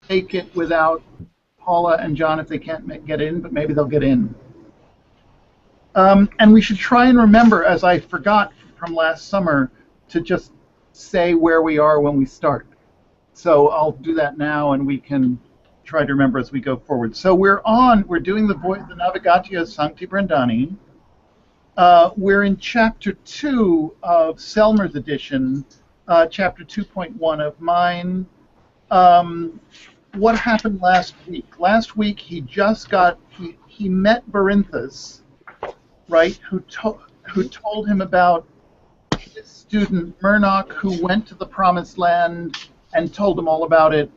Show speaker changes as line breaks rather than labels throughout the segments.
take it without Paula and John if they can't get in, but maybe they'll get in. And we should try and remember, as I forgot from last summer, to just say where we are when we start. So I'll do that now, and we can try to remember as we go forward. So we're doing the Navigatio Sancti Brendani. We're in Chapter 2 of Selmer's edition, Chapter 2.1 of mine. What happened last week? Last week he met Berinthus, right, who told him about his student Murnoch, who went to the Promised Land and told him all about it,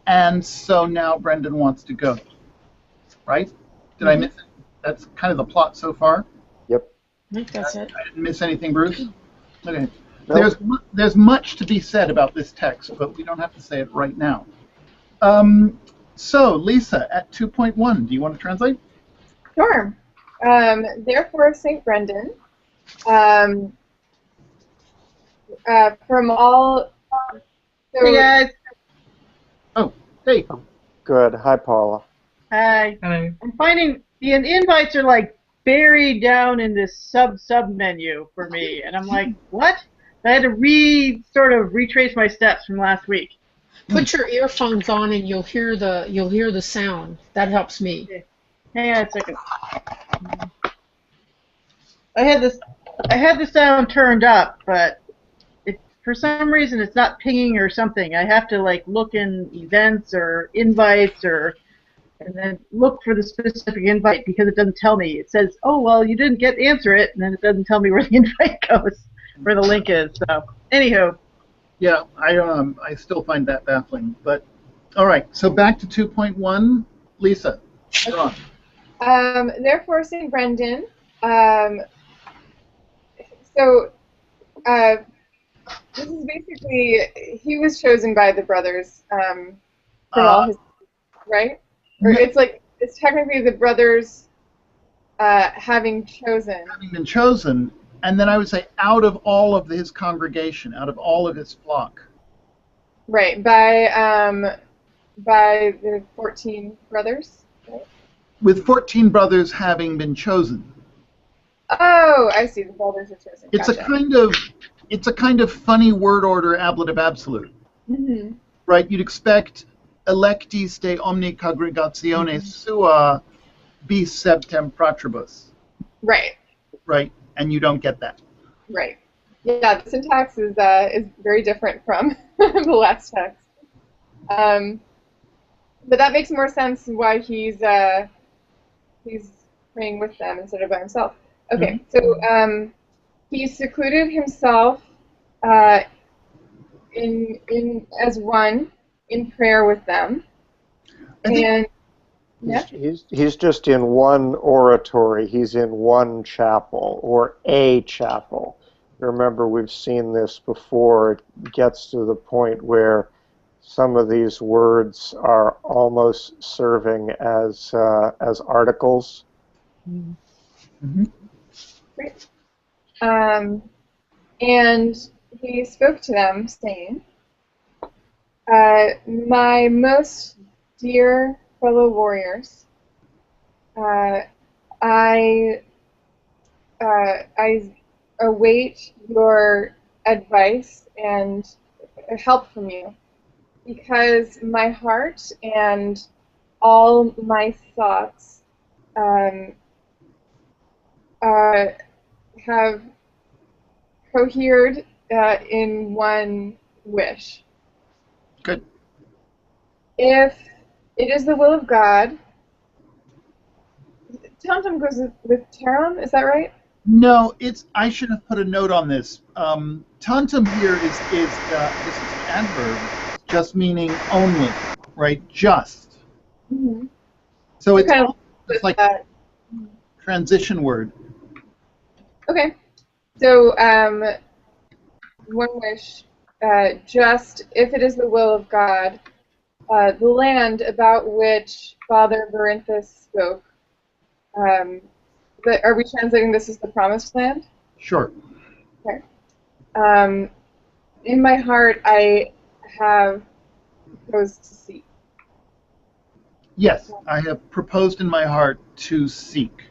and so now Brendan wants to go, right? Did I miss it? That's kind of the plot so far?
Yep.
I think that's it.
I didn't miss anything, Bruce? Okay.
Nope.
There's much to be said about this text, but we don't have to say it right now. So, Lisa, at 2.1, do you want to translate?
Sure. Therefore, St. Brendan, from all... So,
Hey guys.
Oh, hey.
Good. Hi, Paula.
Hi.
Hello.
I'm finding the invites are like buried down in this sub menu for me, and I'm like, what? I had to sort of retrace my steps from last week.
Put your earphones on and you'll hear the sound. That helps me.
Hang on a second. I had the sound turned up, but for some reason it's not pinging or something. I have to like look in events or invites and then look for the specific invite because it doesn't tell me. It says, oh well, you didn't answer it, and then it doesn't tell me where the invite goes, where the link is. So anywho.
Yeah, I still find that baffling. But all right, so back to 2.1, Lisa. Go on.
Therefore, St. Brendan, this is basically, he was chosen by the brothers from all his, right? Or it's technically the brothers having been
chosen, and then I would say out of all of his congregation, out of all of his flock.
Right, by the 14 brothers, right?
With 14 brothers having been chosen.
Oh, I see. The brothers are chosen.
It's
gotcha.
it's a kind of funny word order ablative absolute.
Mm-hmm.
Right? You'd expect electis de omni congregatione sua bis septem fratribus.
Right.
Right? And you don't get that.
Right. Yeah, the syntax is very different from the last text. But that makes more sense why he's praying with them instead of by himself. Okay, so he secluded himself in as one in prayer with them, and yeah.
He's just in one oratory. He's in one chapel or a chapel. Remember, we've seen this before. It gets to the point where some of these words are almost serving as articles.
Mm-hmm.
Great. And he spoke to them, saying, "My most dear fellow warriors, I await your advice and help from you, because my heart and all my thoughts have cohered in one wish.
Good.
If it is the will of God..." Tantum goes with Tarum, is that right?
No, I should have put a note on this. Tantum here is this is an adverb, just meaning only, right? Just.
Mm-hmm.
So it's
kind of
like a transition word.
Okay. So one wish, just if it is the will of God, the land about which Father Berinthus spoke. Are we translating this as the promised land?
Sure.
Okay. In my heart, I have proposed to seek.
Yes, I have proposed in my heart to seek.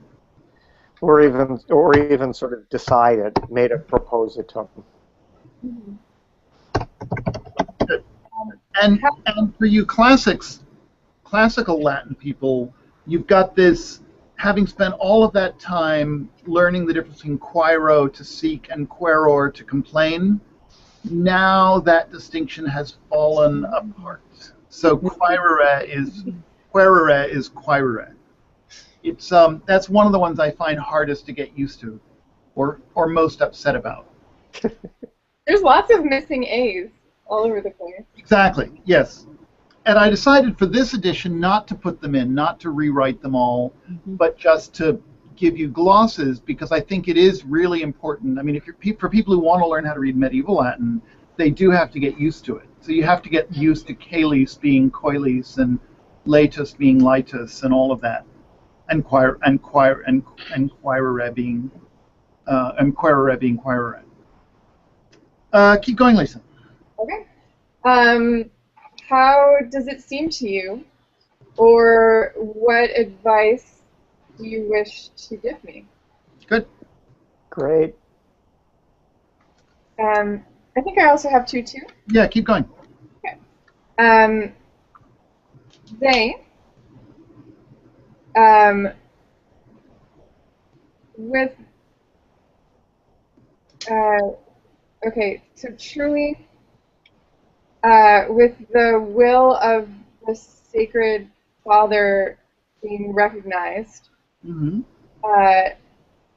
Or even sort of decided, made a propositum.
Mhm.
And for you classical Latin people, you've got this, having spent all of that time learning the difference between quaero to seek and quaeror to complain. Now that distinction has fallen apart. So quaerere is quaerere. It's that's one of the ones I find hardest to get used to, or most upset about.
There's lots of missing A's all over the place.
Exactly. Yes. And I decided for this edition not to put them in, not to rewrite them all, but just to give you glosses, because I think it is really important. I mean, if you're, for people who want to learn how to read medieval Latin, they do have to get used to it. So you have to get used to caelis being coelis and latus being litus and all of that, and quaerere being quaerere. Keep going, Lisa.
Okay. How does it seem to you, or what advice do you wish to give me?
Good.
Great.
I think I also have two too.
Yeah, keep going.
They, with, okay, so truly, with the will of the Sacred Father being recognized,
Mm-hmm.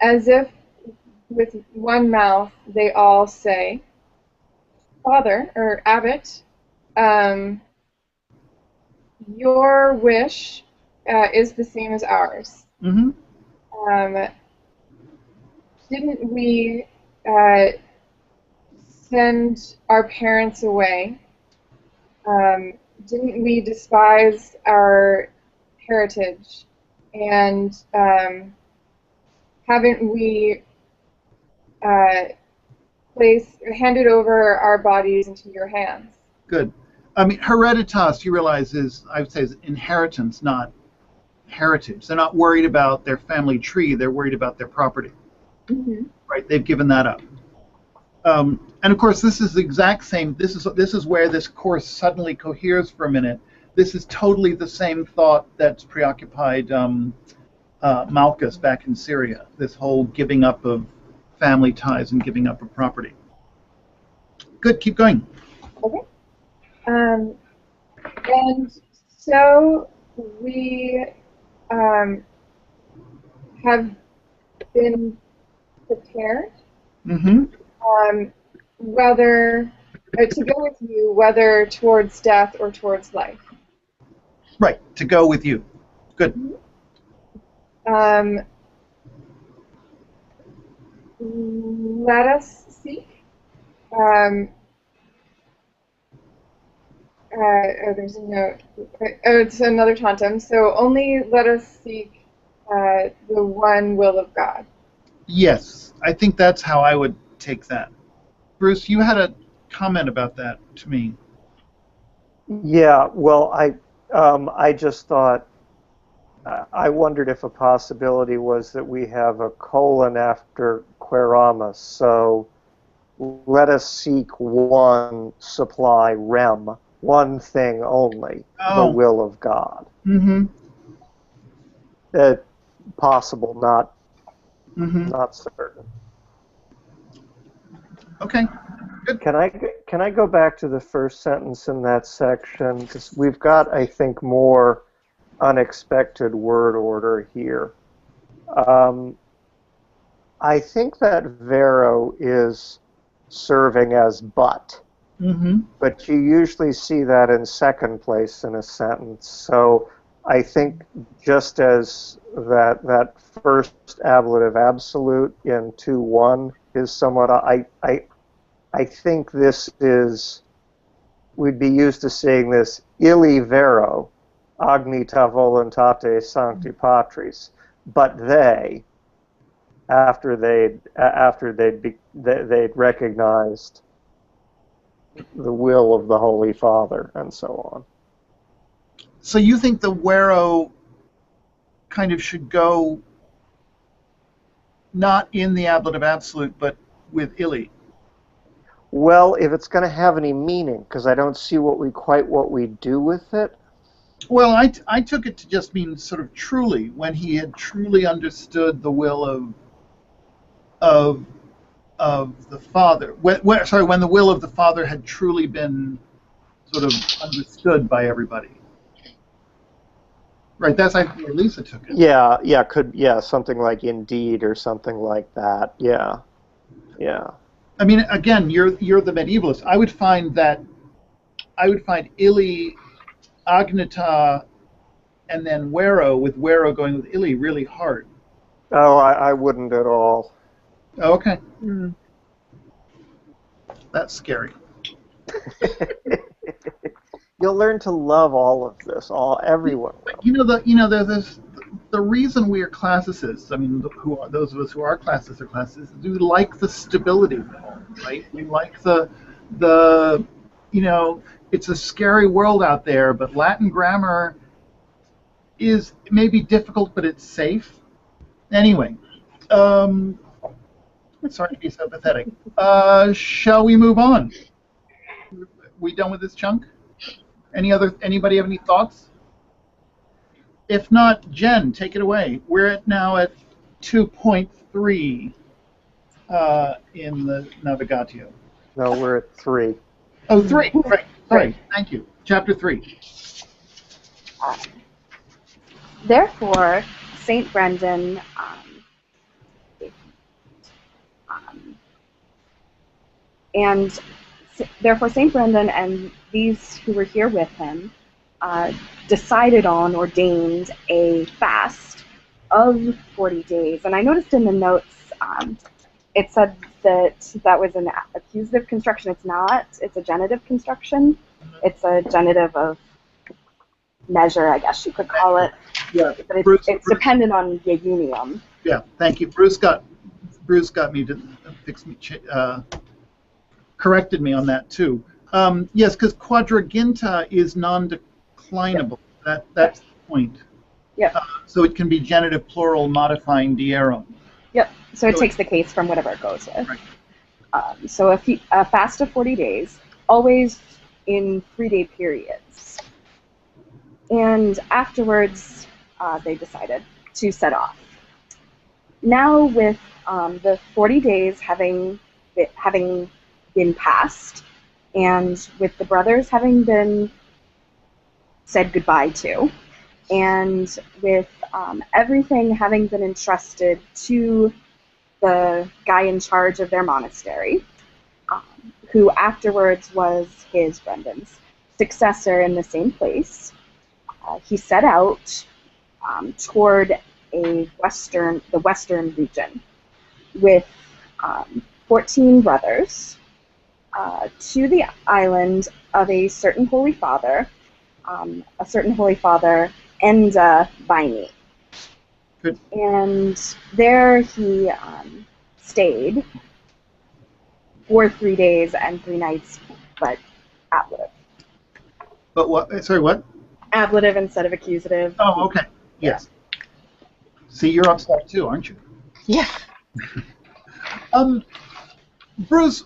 as if with one mouth they all say, Father, or Abbot, your wish is the same as ours.
Mm-hmm.
Didn't we send our parents away? Didn't we despise our heritage? And haven't we handed over our bodies into your hands?
Good. I mean, hereditas, you realize, I would say, is inheritance, not heritage. They're not worried about their family tree. They're worried about their property.
Mm-hmm.
Right? They've given that up. And of course, this is the exact same. This is where this course suddenly coheres for a minute. This is totally the same thought that's preoccupied Malchus back in Syria. This whole giving up of family ties and giving up of property. Good. Keep going.
Okay. And so we have been prepared,
Mm-hmm.
whether to go with you, whether towards death or towards life.
Right. To go with you. Good.
Let us seek. There's a note. It's another tantum. So only let us seek the one will of God.
Yes. I think that's how I would take that. Bruce, you had a comment about that to me.
Yeah. Well, I just thought, I wondered if a possibility was that we have a colon after queramus. So let us seek one supply rem, one thing only, the will of God.
Mm-hmm.
Possible, not
Mm-hmm.
not certain.
Okay. Good.
Can I go back to the first sentence in that section? Because we've got, I think, more unexpected word order here. I think that vero is serving as but.
Mm-hmm.
But you usually see that in second place in a sentence. So I think just as that first ablative absolute in 2-1 is somewhat, I think this is, we'd be used to saying this, illi vero, agnita voluntate sancti patris, but they, after they'd recognized the will of the Holy Father and so on.
So you think the Wero kind of should go not in the Ablative Absolute, but with Ili?
Well, if it's going to have any meaning, because I don't see what we do with it.
Well, I took it to just mean sort of truly, when he had truly understood the will of the Father. When the will of the Father had truly been sort of understood by everybody. Right, that's I think where Lisa took it.
Yeah, something like indeed or something like that. Yeah.
I mean, again, you're the medievalist. I would find Ili, Agnata, and then Wero, with Wero going with Ili, really hard.
Oh, I wouldn't at all.
Oh, okay,
Mm.
that's scary.
You'll learn to love all of this. Everyone will.
The reason we are classicists. I mean, those of us who are classicists, do like the stability of the home, right? We like the it's a scary world out there, but Latin grammar is maybe difficult, but it's safe. Anyway, sorry to be so pathetic. Shall we move on? We done with this chunk? Anybody have any thoughts? If not, Jen, take it away. We're now at 2.3 in the Navigatio.
No, we're at 3.
Oh, 3. Right. Sorry. Thank you. Chapter 3.
Therefore, Saint Brendan and these who were here with him ordained a fast of 40 days. And I noticed in the notes it said that was an accusative construction. It's not. It's a genitive construction. It's a genitive of measure, I guess you could call it.
Yeah,
but it's dependent on Yegunium.
Yeah, thank you. Bruce got me to fix me, corrected me on that too. Yes, because quadraginta is non-declinable. That's the point.
Yep.
So it can be genitive plural modifying dierum.
Yep. So it takes the case from whatever it goes with. Right. So a fast of 40 days, always in 3-day periods. And afterwards, they decided to set off. Now, with the 40 days having been passed, and with the brothers having been said goodbye to, and with everything having been entrusted to the guy in charge of their monastery, who afterwards was Brendan's successor in the same place, he set out toward the western region with 14 brothers to the island of a certain holy father, Enda Baini.
Good.
And there he stayed for 3 days and 3 nights, but ablative.
But what? Sorry, what?
Ablative instead of accusative.
Oh, okay. Yes. See, you're upset too, aren't you?
Yeah.
Bruce,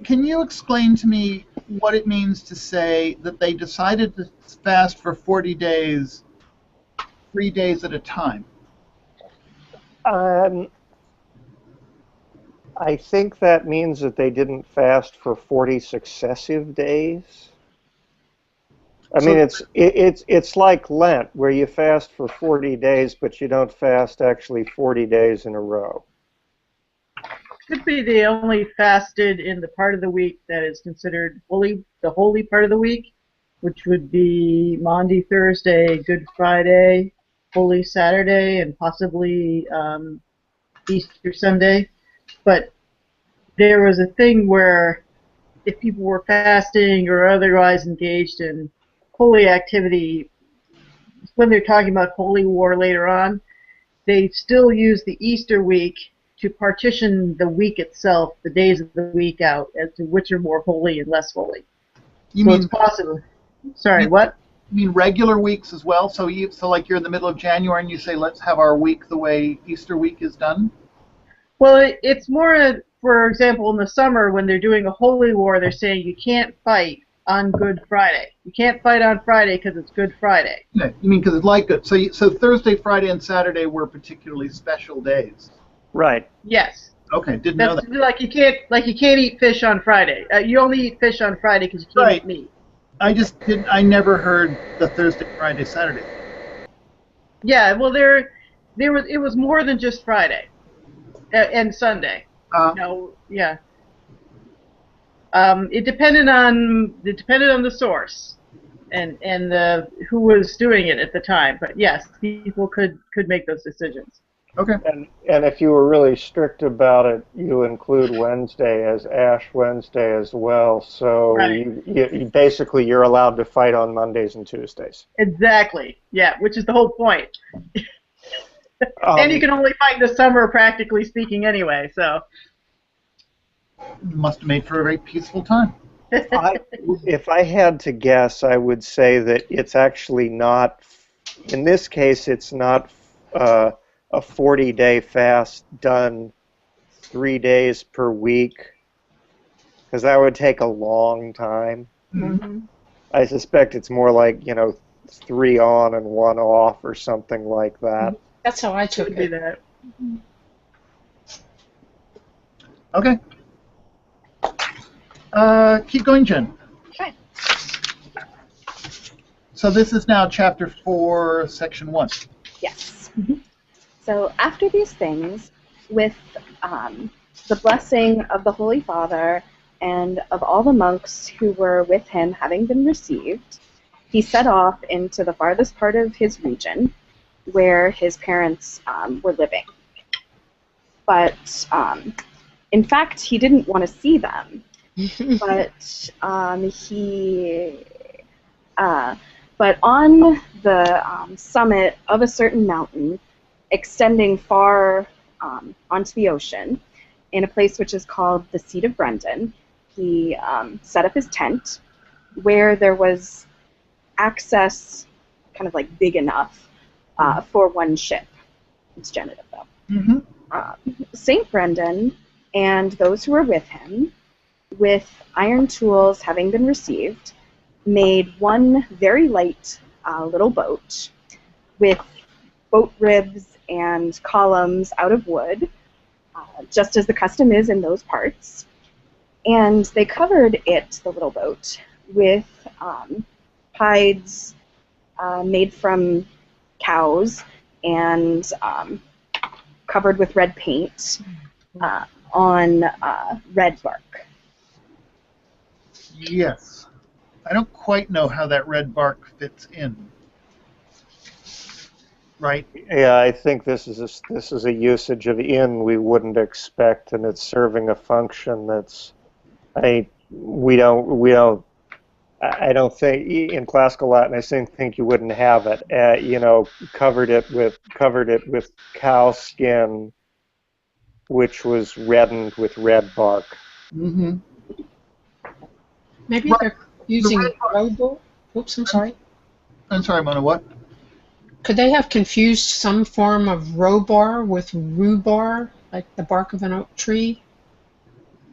can you explain to me what it means to say that they decided to fast for 40 days, 3 days at a time?
I think that means that they didn't fast for 40 successive days. I mean, it's like Lent, where you fast for 40 days, but you don't fast actually 40 days in a row.
Could be they only fasted in the part of the week that is considered holy, the holy part of the week, which would be Maundy Thursday, Good Friday, Holy Saturday, and possibly Easter Sunday. But there was a thing where if people were fasting or otherwise engaged in holy activity, when they're talking about holy war later on, they still use the Easter week to partition the week itself, the days of the week out, as to which are more holy and less holy.
You
so
mean
it's possible. Sorry, what?
mean regular weeks as well? So like you're in the middle of January and you say, let's have our week the way Easter week is done?
Well, it's more, for example, in the summer when they're doing a holy war, they're saying you can't fight on Good Friday. You can't fight on Friday because it's Good Friday.
Yeah, you mean because it's like good. So Thursday, Friday, and Saturday were particularly special days.
Right.
Yes.
Okay, didn't know
That's
that.
like you can't eat fish on Friday. You only eat fish on Friday because you can't
Right.
eat meat.
I never heard the Thursday, Friday, Saturday.
Yeah. Well, it was more than just Friday and Sunday. No. Yeah. It depended on the source and who was doing it at the time. But yes, people could make those decisions.
Okay.
And if you were really strict about it, you include Wednesday as Ash Wednesday as well. So
Right.
you basically you're allowed to fight on Mondays and Tuesdays.
Exactly. Yeah, which is the whole point. And you can only fight in the summer, practically speaking, anyway. So.
Must have made for a very peaceful time.
If I had to guess, I would say that it's actually not. In this case, it's not a 40-day fast done 3 days per week, because that would take a long time.
Mm-hmm.
I suspect it's more like 3 on and 1 off or something like that.
That's how I took
Could be
it.
that.
Okay. Keep going, Jen.
Okay.
So this is now Chapter 4, Section 1.
Yes. So after these things, with the blessing of the Holy Father and of all the monks who were with him having been received, he set off into the farthest part of his region where his parents were living. But in fact, he didn't want to see them. But but on the summit of a certain mountain, extending far onto the ocean, in a place which is called the Seat of Brendan, he set up his tent, where there was access, kind of like big enough, for one ship. It's genitive though.
Mm-hmm.
Saint Brendan and those who were with him, with iron tools having been received, made one very light little boat with boat ribs and columns out of wood, just as the custom is in those parts. And they covered it, the little boat, with hides made from cows and covered with red paint on red bark.
Yes. I don't quite know how that red bark fits in. Right?
Yeah, I think this is a usage of in we wouldn't expect, and it's serving a function that's. I don't think in classical Latin. I think you wouldn't have it. Covered it with cow skin, which was reddened with red bark.
Mm-hmm.
Maybe
Right.
they're using
red bark-
robo. Oops, I'm sorry.
I'm sorry, Mona, what?
Could they have confused some form of rhubarb with rhubarb, like the bark of an oak tree?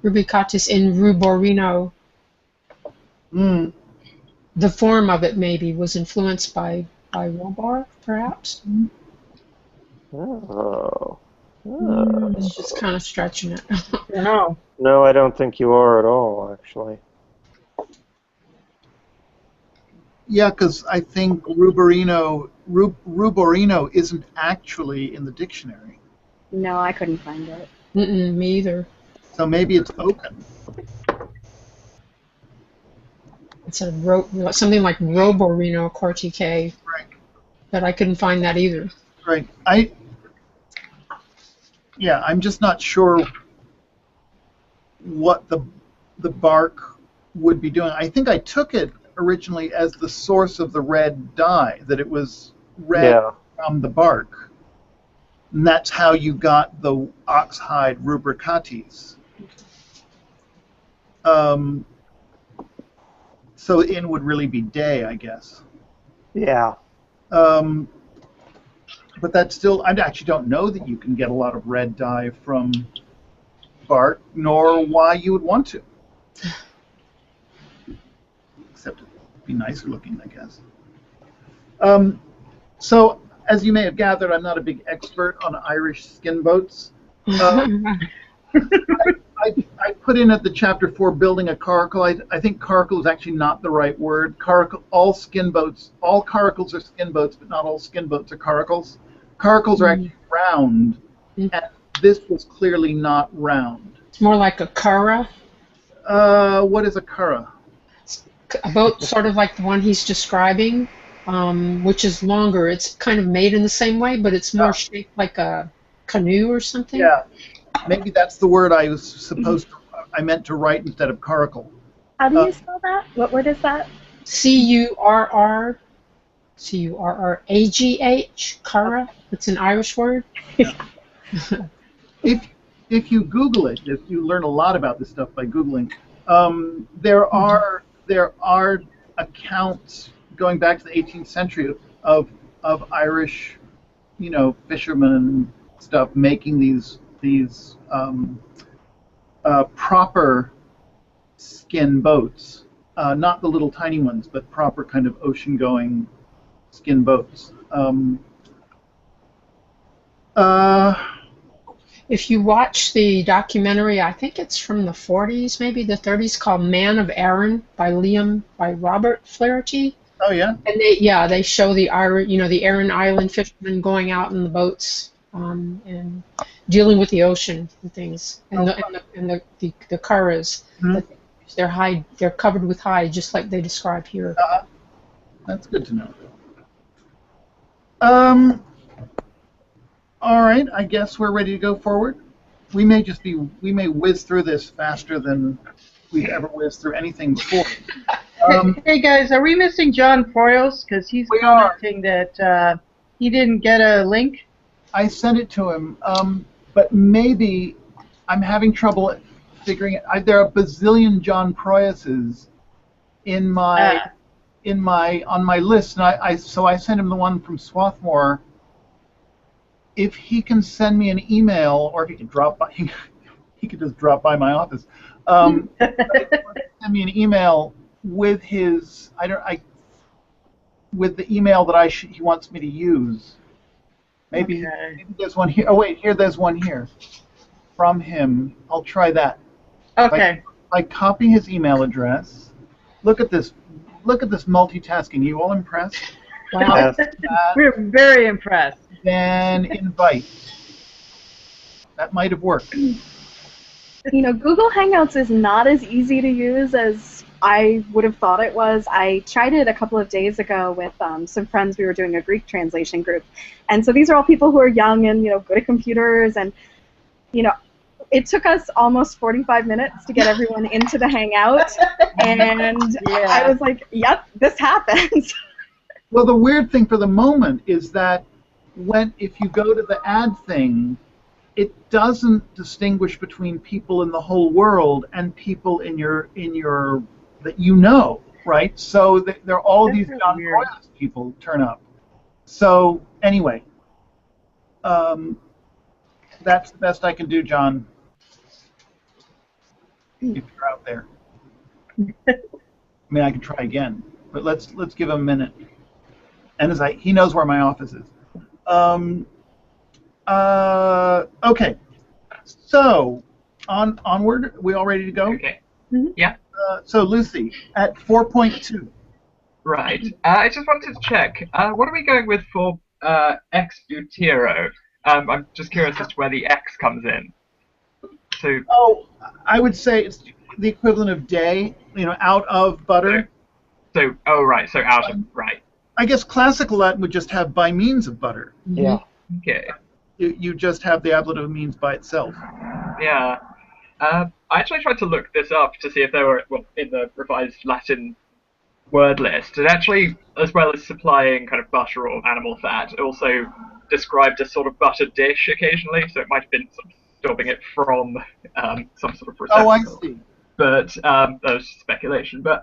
Rubicatus in ruborino.
Mm.
The form of it maybe was influenced by rhubarb, perhaps.
Oh.
It's just kind of stretching it.
I don't know.
No, I don't think you are at all, actually.
Yeah, because I think ruborino isn't actually in the dictionary.
No, I couldn't find it.
Me either.
So maybe it's oaken.
It's something like roborino cortique,
Right.
but I couldn't find that either.
Right. I'm just not sure what the bark would be doing. I think I took it originally as the source of the red dye, that it was red from the bark. And that's how you got the oxhide rubricates. So in would really be day, I guess.
Yeah.
But that's still, I actually don't know that you can get a lot of red dye from bark, nor why you would want to. Except it'd be nicer looking, I guess. So, as you may have gathered, I'm not a big expert on Irish skin boats. I put in at the chapter 4 building a coracle. I think coracle is actually not the right word. Coracle, all coracles are skin boats, but not all skin boats are coracles. Coracles are actually round, and this was clearly not round.
It's more like a curragh.
What is a curragh?
A boat sort of like the one he's describing, which is longer. It's kind of made in the same way, but it's more shaped like a canoe or something.
Yeah, maybe that's the word I was I meant to write instead of coracle.
How do you spell that? What word is that?
Curragh, curragh. It's an Irish word.
If you Google it, if you learn a lot about this stuff by Googling, there are accounts going back to the 18th century of Irish, fishermen and stuff making these proper skin boats, not the little tiny ones, but proper kind of ocean-going skin boats.
If you watch the documentary, I think it's from the 40s, maybe the 30s, called Man of Erin by Robert Flaherty.
Oh yeah.
And they show the Aran Island fishermen going out in the boats and dealing with the ocean and things, and the curraghs.
Mm-hmm.
They're covered with hide, just like they describe here.
That's good to know. All right, I guess we're ready to go forward. We may whiz through this faster than we've ever whizzed through anything before.
Hey guys, are we missing John Foyles? Because he's commenting that he didn't get a link.
I sent it to him, but maybe I'm having trouble figuring it. There are a bazillion John Proyases on my list, and so I sent him the one from Swarthmore. If he can send me an email, or if he can drop by, he could just drop by my office. Send me an email with with the email that he wants me to use. Maybe there's one here. Oh wait, there's one here from him. I'll try that.
Okay.
I copy his email address. Look at this multitasking. You all impressed?
Wow.
We're very impressed.
Then invite. That might have worked.
Google Hangouts is not as easy to use as I would have thought it was. I tried it a couple of days ago with some friends. We were doing a Greek translation group. And so these are all people who are young and, good at computers. And, it took us almost 45 minutes to get everyone into the Hangout. And I was like, yep, this happens.
Well, the weird thing for the moment is that if you go to the add thing, it doesn't distinguish between people in the whole world and people in your that right? So there are all these John Proyas people turn up. So anyway, that's the best I can do, John. If you're out there, I mean, I can try again, but let's give him a minute. And he knows where my office is. Okay. So onward. We all ready to go?
Okay. Mm-hmm. Yeah.
So Lucy, at 4.2.
Right. I just wanted to check. What are we going with for ex butero? I'm just curious as to where the X comes in. So.
Oh, I would say it's the equivalent of day. Out of butter.
So right. So out of right.
I guess classical Latin would just have by means of butter.
Yeah.
Okay.
You just have the ablative means by itself.
Yeah. I actually tried to look this up to see if there were, in the revised Latin word list, it actually, as well as supplying kind of butter or animal fat, it also described a sort of butter dish occasionally, so it might have been sort of stopping it from some sort of receptacle.
Oh, I see.
But that was speculation. But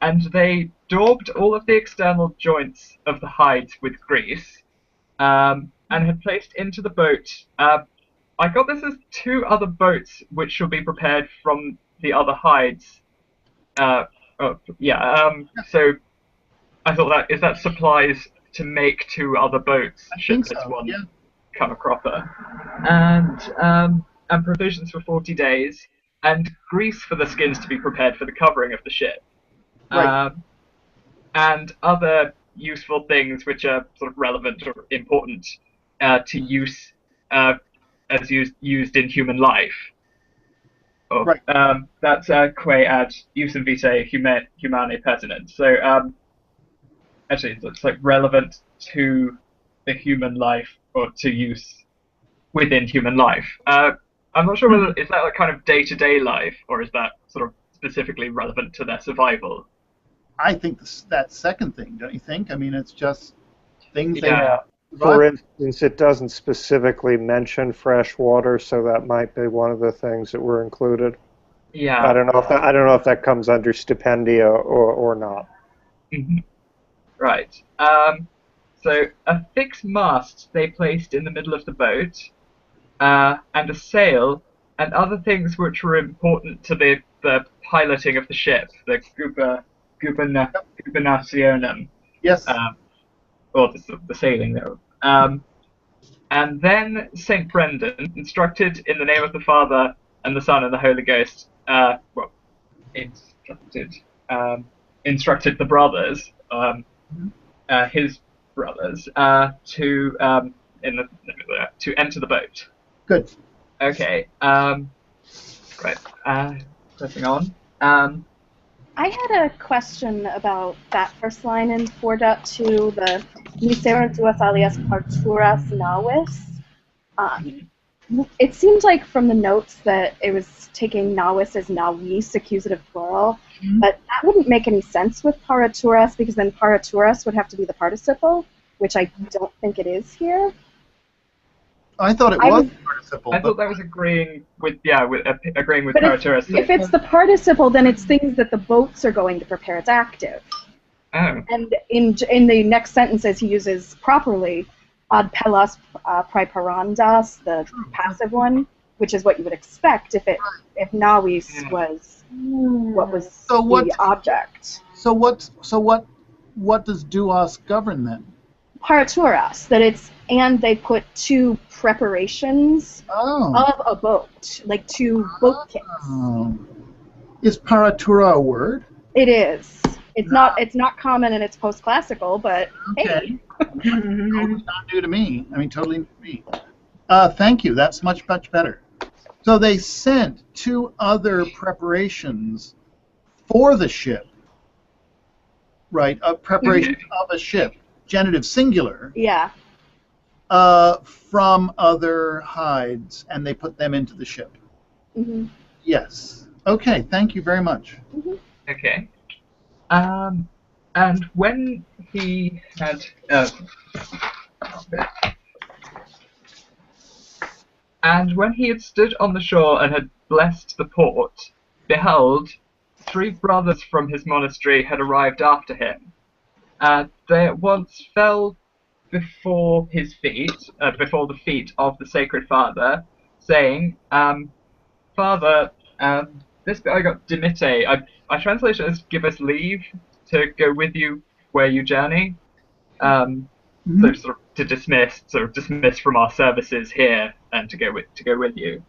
and they daubed all of the external joints of the hides with grease, and had placed into the boat. I got this as 2 other boats which shall be prepared from the other hides. So I thought that supplies to make 2 other boats
I
should
think
this
so.
one
Yeah.
come a cropper, and provisions for 40 days, and grease for the skins to be prepared for the covering of the ship,
Right.
and other useful things which are sort of relevant or important to use as used in human life. Or,
Right.
That's quae ad usum vitae humanae pertinent. So actually, it's like relevant to the human life or to use within human life. I'm not sure whether is that like kind of day-to-day life, or is that sort of specifically relevant to their survival?
I think that second thing, don't you think? I mean, it's just things they
Yeah.
For instance, it doesn't specifically mention fresh water, so that might be one of the things that were included.
Yeah.
I don't know if that comes under stipendia or not.
Mhm. Right. So a fixed mast they placed in the middle of the boat, and a sail, and other things which were important to the piloting of the ship, the gubernationem,
Yes.
or the sailing thereof. And then Saint Brendan, instructed in the name of the Father and the Son and the Holy Ghost, instructed the brothers, his brothers, to enter the boat.
Good.
Okay. Right. Pressing on.
I had a question about that first line in 4.2, the Miserum tuas alias parturas navis. It seemed like from the notes that it was taking navis as navis, accusative plural, but that wouldn't make any sense with paraturas, because then paraturas would have to be the participle, which I don't think it is here.
I thought it
I
was
was-
participle.
I thought
but
that was agreeing with agreeing with
But
Paraturas.
if it's the participle, then it's things that the boats are going to prepare. It's active.
Oh.
And in the next sentences, he uses properly ad pellas praeparandas, the passive one, which is what you would expect if navis was what was
So what-
the object.
So what does duos govern then?
Paraturas, that it's, and they put 2 preparations
Oh.
of a boat, like 2 boat kits.
Oh. Is paratura a word?
It is. It's not common and it's post-classical, but hey.
Okay. Totally not new to me. I mean, totally new to me. Thank you. That's much better. So they sent 2 other preparations for the ship, right? A preparation of a ship, genitive singular,
Yeah.
from other hides, and they put them into the ship.
Hmm.
Yes. Okay. Thank you very much.
Okay. And when he had stood on the shore and had blessed the port, behold, 3 brothers from his monastery had arrived after him. They at once fell before his feet, before the feet of the Sacred Father, saying, Father, this bit I got dimite. I translate it as give us leave to go with you where you journey. So sort of to dismiss from our services here and to go with you.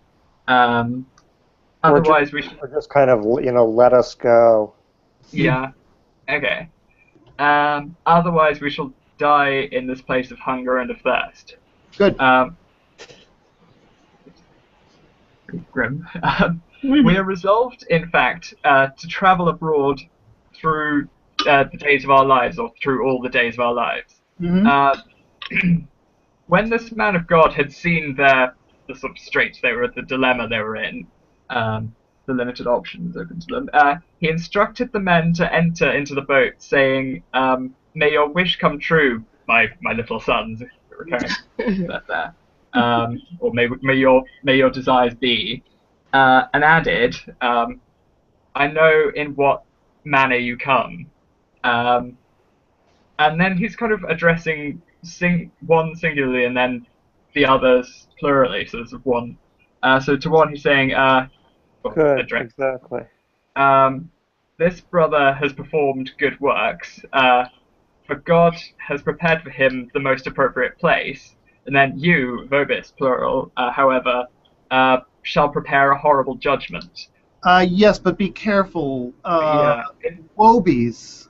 Otherwise we should.
Or just kind of, let us go.
Yeah. Okay. Otherwise we shall die in this place of hunger and of thirst.
Good.
Grim. We are resolved, in fact, to travel abroad through the days of our lives, or through all the days of our lives. When this man of God had seen the sort of straits they were, the dilemma they were in, the limited options open to them, he instructed the men to enter into the boat, saying, "May your wish come true, my little sons." Or may your desires be. And added, I know in what manner you come. And then he's kind of addressing one singularly and then the others plurally. So there's one. So to one, he's saying,
Good, exactly.
this brother has performed good works, for God has prepared for him the most appropriate place. And then you, vobis, plural, however, shall prepare a horrible judgment.
Yes, but be careful.
Yeah.
Vobis,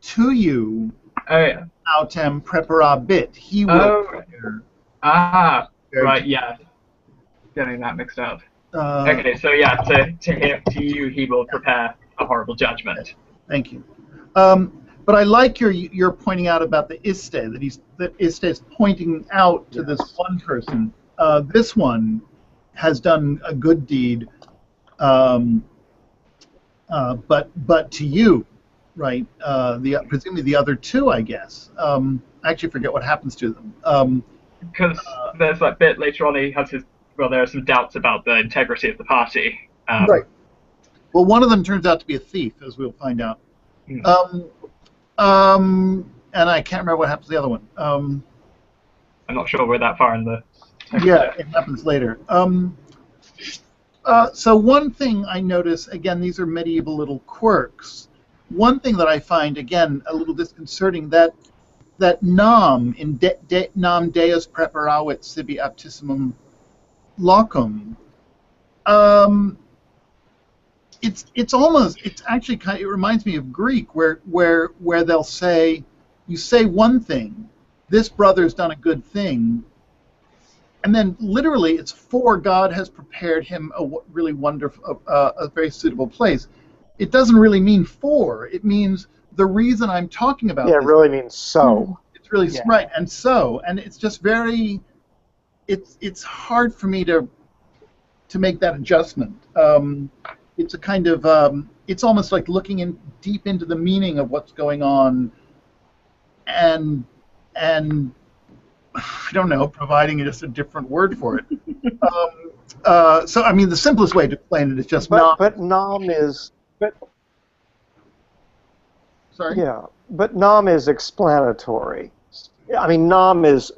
to you,
Oh, yeah.
autem prepara bit. He will prepare.
Right, yeah. Getting that mixed up.
Uh,
Okay, so yeah, to you, he will prepare a horrible judgment.
Thank you. But I like your pointing out about the iste, that iste is pointing out to this one person. This one has done a good deed, but to you, right? Presumably the other two, I guess. I actually forget what happens to them.
Because there's that bit later on, he has there are some doubts about the integrity of the party.
Right. Well, one of them turns out to be a thief, as we'll find out. And I can't remember what happens to the other one.
I'm not sure we're that far in the text.
Yeah, it happens later. So one thing I notice, again, these are medieval little quirks. One thing that I find, again, a little disconcerting, that nam in nam Deus preparavit sibi aptissimum locum. It's actually kind of, it reminds me of Greek where they'll say, you say one thing, this brother's done a good thing, and then literally it's for God has prepared him a really wonderful, a very suitable place. It doesn't really mean for, it means the reason I'm talking about
Yeah, it
this,
really means so.
it's really right, and so, and it's just very, it's hard for me to make that adjustment. It's a kind of, it's almost like looking deep into the meaning of what's going on, and I don't know, providing just a different word for it. So I mean, the simplest way to explain it is just
But nam is.
Sorry.
Yeah, but nam is explanatory. I mean, nam is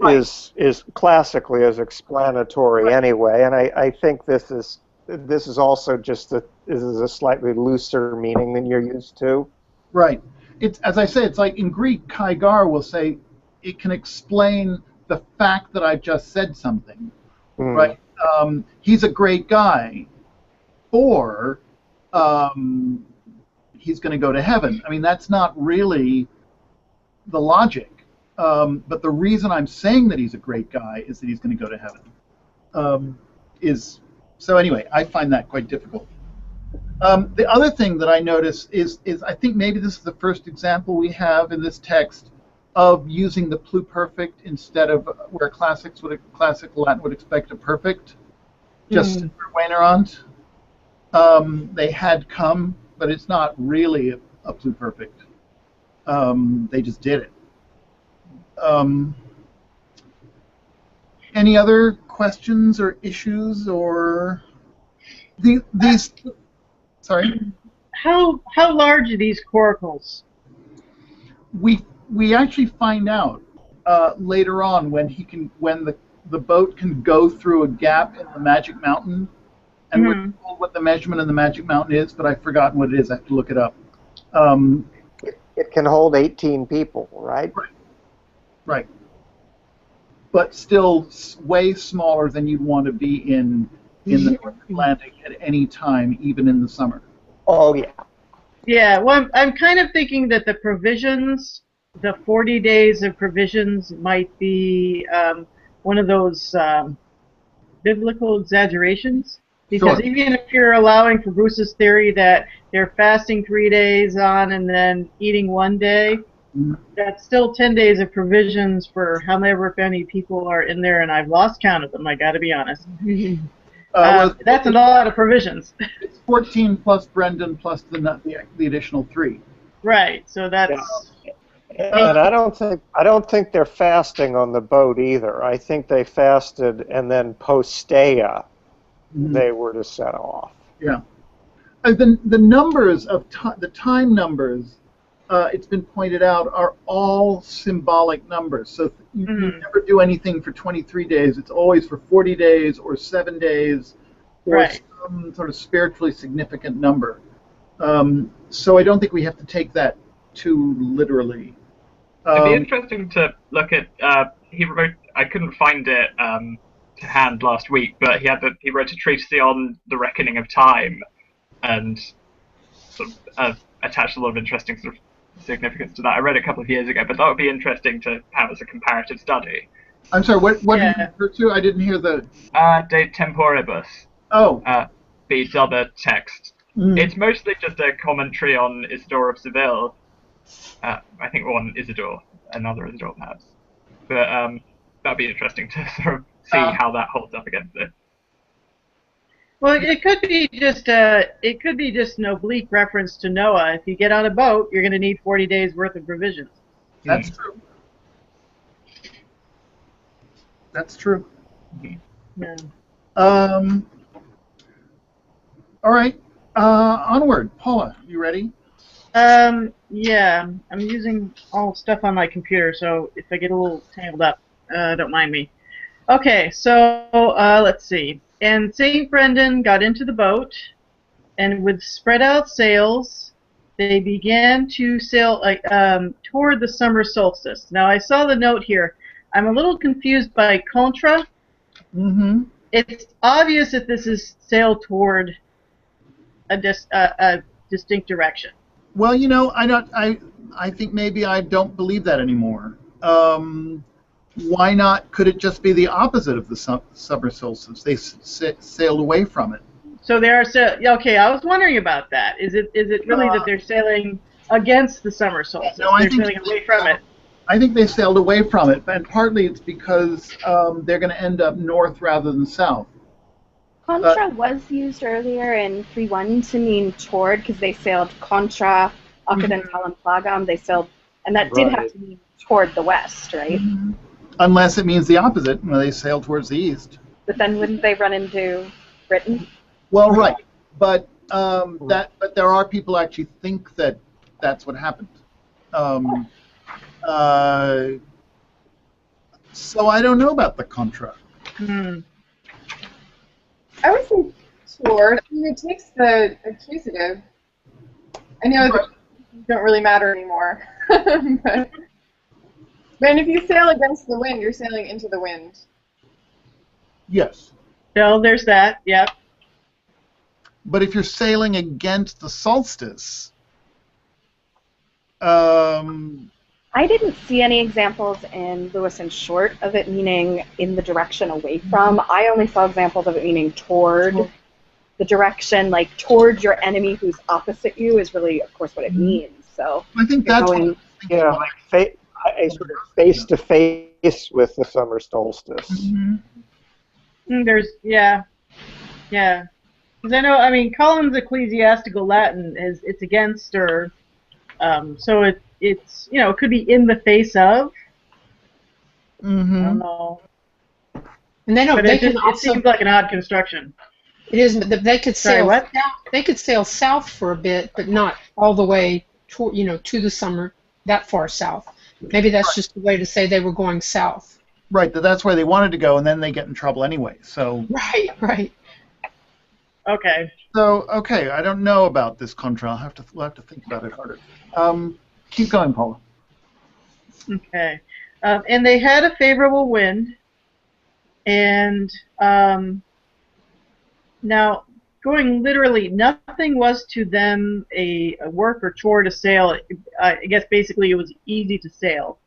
classically is explanatory anyway, and I think this is also just this is a slightly looser meaning than you're used to.
Right. It's, as I say, it's like in Greek, kaigar will say it can explain the fact that I've just said something. Right. He's a great guy, or he's going to go to heaven. I mean, that's not really the logic. But the reason I'm saying that he's a great guy is that he's going to go to heaven. So anyway, I find that quite difficult. The other thing that I notice is I think maybe this is the first example we have in this text of using the pluperfect instead of where classic Latin would expect a perfect, just venerant. They had come, but it's not really a pluperfect. They just did it. Any other questions or issues or these? Sorry.
How large are these coracles?
We actually find out later on when the boat can go through a gap in the Magic Mountain, and we're told what the measurement of the Magic Mountain is, but I've forgotten what it is. I have to look it up.
It can hold 18 people, right?
Right. But still way smaller than you'd want to be in the North Atlantic at any time, even in the summer.
Oh, yeah.
Yeah, well, I'm kind of thinking that the provisions, the 40 days of provisions might be one of those biblical exaggerations. Because
Sure.
even if you're allowing for Bruce's theory that they're fasting 3 days on and then eating 1 day, that's still 10 days of provisions for however many people are in there, and I've lost count of them, I gotta be honest. That's a lot of provisions.
It's 14 plus Brendan plus the additional 3.
Right, so that's...
And I don't think they're fasting on the boat either. I think they fasted and then postea they were to set off.
Yeah. The numbers of the time numbers, it's been pointed out, are all symbolic numbers. So you never do anything for 23 days. It's always for 40 days or 7 days or
Right.
some sort of spiritually significant number. So I don't think we have to take that too literally.
It'd be interesting to look at. He wrote. I couldn't find it to hand last week, but he wrote a treatise on the reckoning of time, and sort of attached a lot of interesting sort of significance to that. I read it a couple of years ago, but that would be interesting to have as a comparative study.
I'm sorry. What did you
Yeah.
refer to? I didn't hear the.
De Temporibus,
Oh.
the other text. It's mostly just a commentary on Isidore of Seville. I think one Isidore, another Isidore perhaps. But that'd be interesting to sort of see how that holds up against it.
Well, it could be just an oblique reference to Noah. If you get on a boat, you're going to need 40 days worth of provisions.
That's true. That's true.
Yeah.
All right. Onward. Paula, you ready?
Yeah, I'm using all stuff on my computer, so if I get a little tangled up, don't mind me. Okay, so let's see. And St. Brendan got into the boat, and with spread out sails, they began to sail toward the summer solstice. Now, I saw the note here. I'm a little confused by contra.
Mm-hmm.
It's obvious that this is sail toward a distinct direction.
Well, I think maybe I don't believe that anymore. Why not? Could it just be the opposite of the summer solstice? They sailed away from it.
So they are okay. I was wondering about that. Is it really that they're sailing against the summer solstice?
No, I
they're
think
sailing away from it.
I think they sailed away from it, and partly it's because they're going to end up north rather than south.
Contra was used earlier in 3.1 to mean toward, because they sailed contra occidentalem plagam. They sailed, and that did have to mean toward the west, right?
Mm-hmm. Unless it means the opposite, when they sail towards the east.
But then wouldn't they run into Britain?
Well, right, but but there are people who actually think that that's what happened. So I don't know about the contra.
I would say toward. I mean, it takes the accusative. I know that don't really matter anymore. but if you sail against the wind, you're sailing into the wind.
Yes.
So there's that. Yep.
But if you're sailing against the solstice,
I didn't see any examples in Lewis and Short of it meaning in the direction away from. I only saw examples of it meaning toward the direction, like toward your enemy who's opposite you is really, of course, what it means. So
I think that's
going,
like a sort of face-to-face with the summer solstice.
There's because I mean, Collins' Ecclesiastical Latin is it's against or so it's it could be in the face of. I don't know.
And they don't.
But it seems like an odd construction.
It is, but they could sail.
Sorry, what?
They could sail south for a bit, but not all the way to to the summer that far south. Maybe that's just a way to say they were going south.
right. That's where they wanted to go, and then they get in trouble anyway. So
Right.
Okay.
So okay, I don't know about this contra. We'll have to think about it harder. Keep going, Paula.
Okay. And they had a favorable wind, and now going literally, nothing was to them a work or chore to sail. I guess basically it was easy to sail,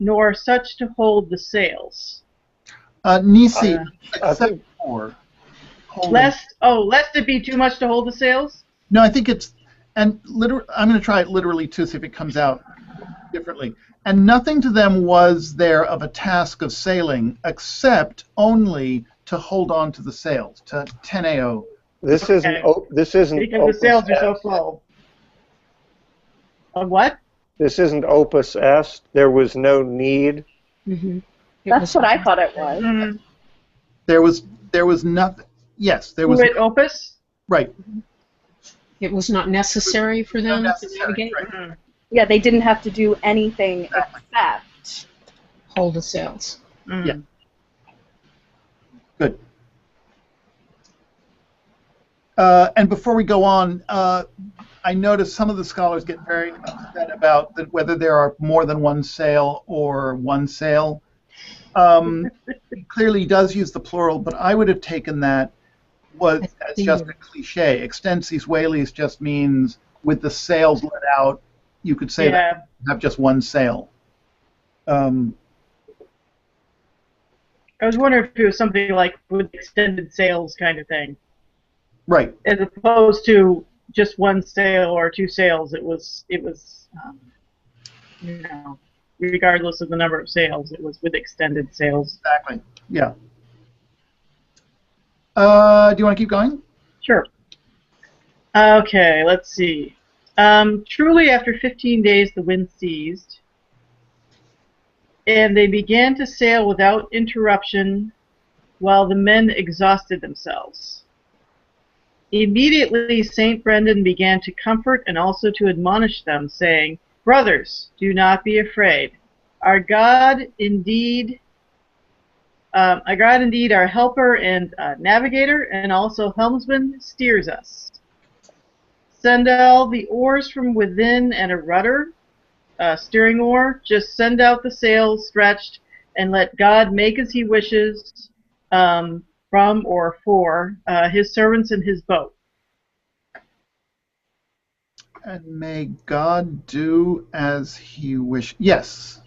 nor such to hold the sails.
Nisi,
I
except
think-
for holding.
Lest it be too much to hold the sails?
No, I think it's, and I'm going to try it literally too, see if it comes out differently. And nothing to them was there of a task of sailing, except only to hold on to the sails, to teneo.
This
Okay.
isn't
Because the
Opus
sails are so
Est.
full. Of what?
This isn't Opus Est. There was no need.
that's what I thought it was.
There was nothing. Yes, there was.
With Opus?
Right.
It was not necessary for them to
necessary,
navigate,
right.
Yeah, they didn't have to do anything except.
hold the sails.
Yeah. Good. And before we go on, I noticed some of the scholars get very upset about whether there are more than one sail or one sail. It clearly does use the plural, but I would have taken that as just a cliche. Extensis veliis just means with the sails let out, you could say that you have just one sail.
I was wondering if it was something like with extended sails kind of thing.
Right.
As opposed to just one sail or two sails, it was regardless of the number of sails, it was with extended sails.
Exactly. Yeah. Do you want to keep going?
Sure. Okay, let's see. Truly, after 15 days, the wind ceased, and they began to sail without interruption while the men exhausted themselves. Immediately, St. Brendan began to comfort and also to admonish them, saying, "Brothers, do not be afraid. Our God indeed, our helper and navigator, and also helmsman, steers us. Send all the oars from within and a rudder, steering oar. Just send out the sails stretched, and let God make as He wishes from or for His servants in His boat."
And may God do as He wishes. Yes.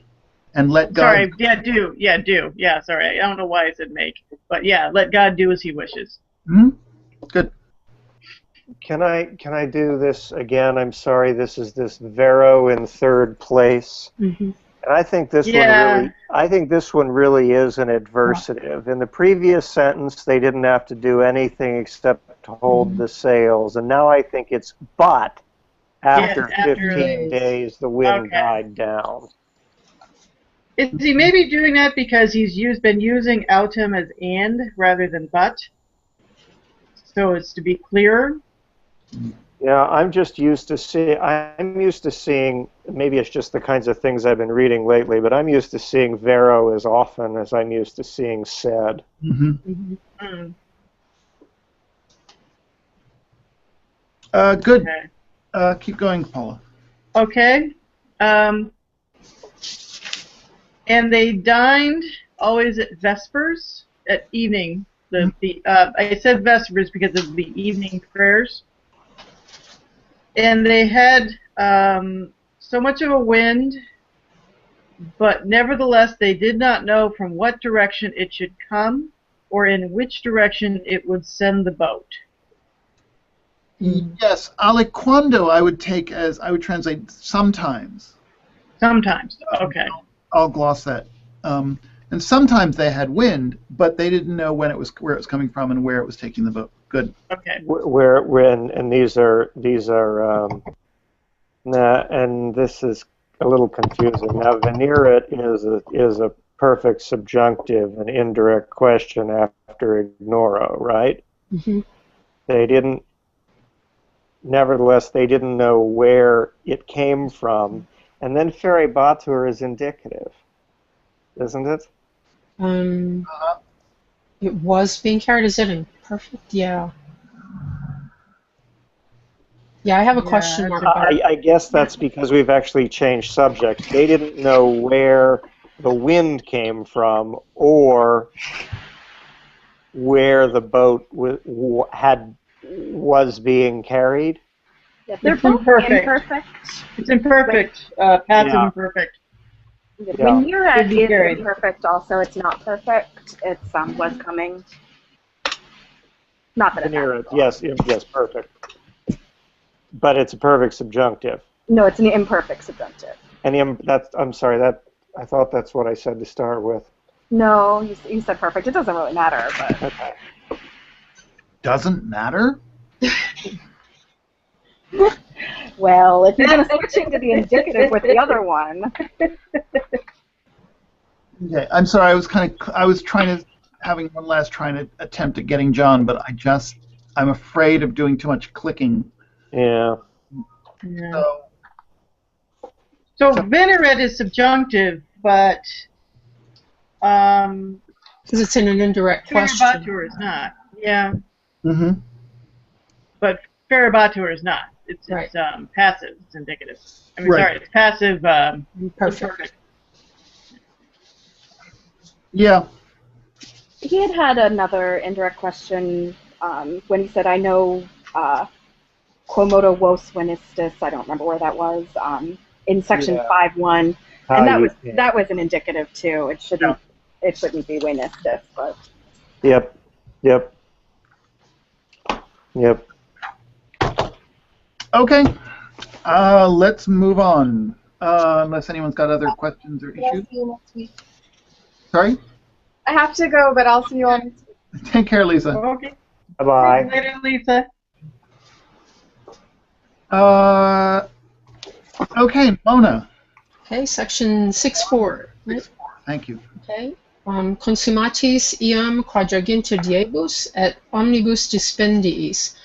And let God.
Sorry, do. Yeah, sorry. I don't know why I said make. But yeah, let God do as He wishes.
Mm-hmm. Good.
Can I do this again? I'm sorry. This is this Vero in third place.
Mm-hmm.
And I think this one really is an adversative. In the previous sentence, they didn't have to do anything except to hold the sails, and now I think it's but after 15 days the wind died down.
Is he maybe doing that because he's been using autem as and rather than but? So it's to be clearer.
Yeah, I'm used to seeing, maybe it's just the kinds of things I've been reading lately, but I'm used to seeing Vero as often as I'm used to seeing sed.
Mm-hmm.
Mm-hmm.
Good.
Okay.
Keep going, Paula.
Okay. And they dined always at Vespers, at evening. I said Vespers because of the evening prayers. And they had so much of a wind, but nevertheless they did not know from what direction it should come or in which direction it would send the boat.
Yes, aliquando I would translate sometimes.
Sometimes, okay.
I'll gloss that. And sometimes they had wind, but they didn't know where it was coming from and where it was taking the boat. Good.
Okay.
And these are and this is a little confusing. Now, venerit is a perfect subjunctive, an indirect question after ignoro, right?
Mm-hmm.
Nevertheless, they didn't know where it came from. And then ferebatur is indicative, isn't it?
It was being carried. Is it imperfect? Yeah. Yeah, I have a question mark.
I guess that's because we've actually changed subject. They didn't know where the wind came from or where the boat was being carried.
Yeah, they're
It's
both
imperfect. It's imperfect. Passive imperfect.
When you're at is imperfect also, it's not perfect. It's was coming. Not that it's
yes, perfect. But it's a perfect subjunctive.
No, it's an imperfect subjunctive.
And I'm sorry, I thought that's what I said to start with.
No, you said perfect. It doesn't really matter, but
okay.
Doesn't matter?
Well, if you're going to switch into the indicative with the other one.
Okay, I'm sorry. I was having one last attempt at getting John, but I'm afraid of doing too much clicking.
Yeah.
Yeah.
So,
So Veneret is subjunctive, but
Because it's in an indirect question.
Farabatur is not. Yeah,
hmm
but Farabatur is not. It's
Right.
passive. It's indicative. I mean,
Right.
sorry, it's passive.
Perfect.
yeah,
He had another indirect question when he said, I know quomodo vos venistis, I don't remember where that was, in section
Yeah.
5.1.
How
And
you can.
that was an indicative too. It shouldn't be venistis, but
Yep. Yep. Yep.
okay. Let's move on. Unless anyone's got other questions or
I'll
issues.
see you next week.
Sorry?
I have to go, but I'll see you all next week.
Take care, Lisa.
Okay.
Bye-bye.
Later, Lisa.
Okay, Mona.
Okay, section 6.4. Right?
Thank you.
Okay. Consumatis iam quadraginter diebus et omnibus dispendiis.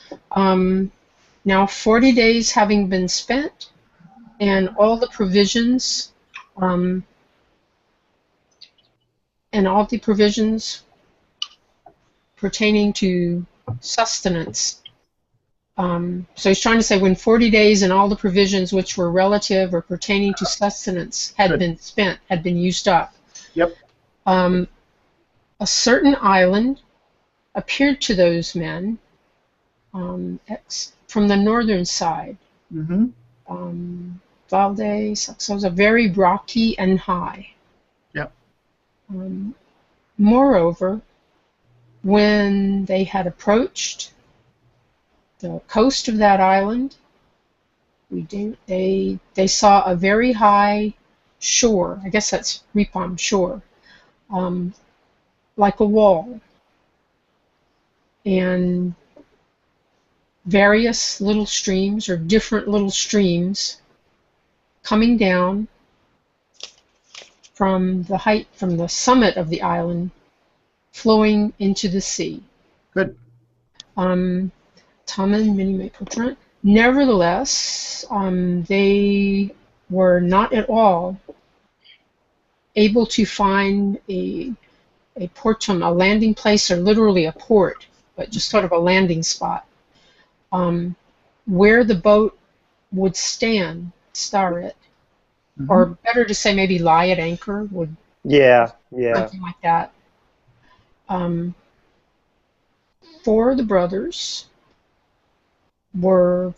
Now 40 days having been spent, and all the provisions, pertaining to sustenance. So he's trying to say when 40 days and all the provisions which were relative or pertaining to sustenance had been spent, had been used up.
Yep.
A certain island appeared to those men from the northern side.
Mm-hmm.
Valde Saxosa, very rocky and high.
Yep.
Moreover, when they had approached the coast of that island, they saw a very high shore. I guess that's Ripon shore, like a wall, and various little streams or different little streams coming down from the summit of the island, flowing into the sea.
Good.
Tamen minime potrant. Nevertheless, they were not at all able to find a portum, a landing place, or literally a port, but just sort of a landing spot, where the boat would stand, staret, or better to say maybe lie at anchor, would something like that. For the brothers were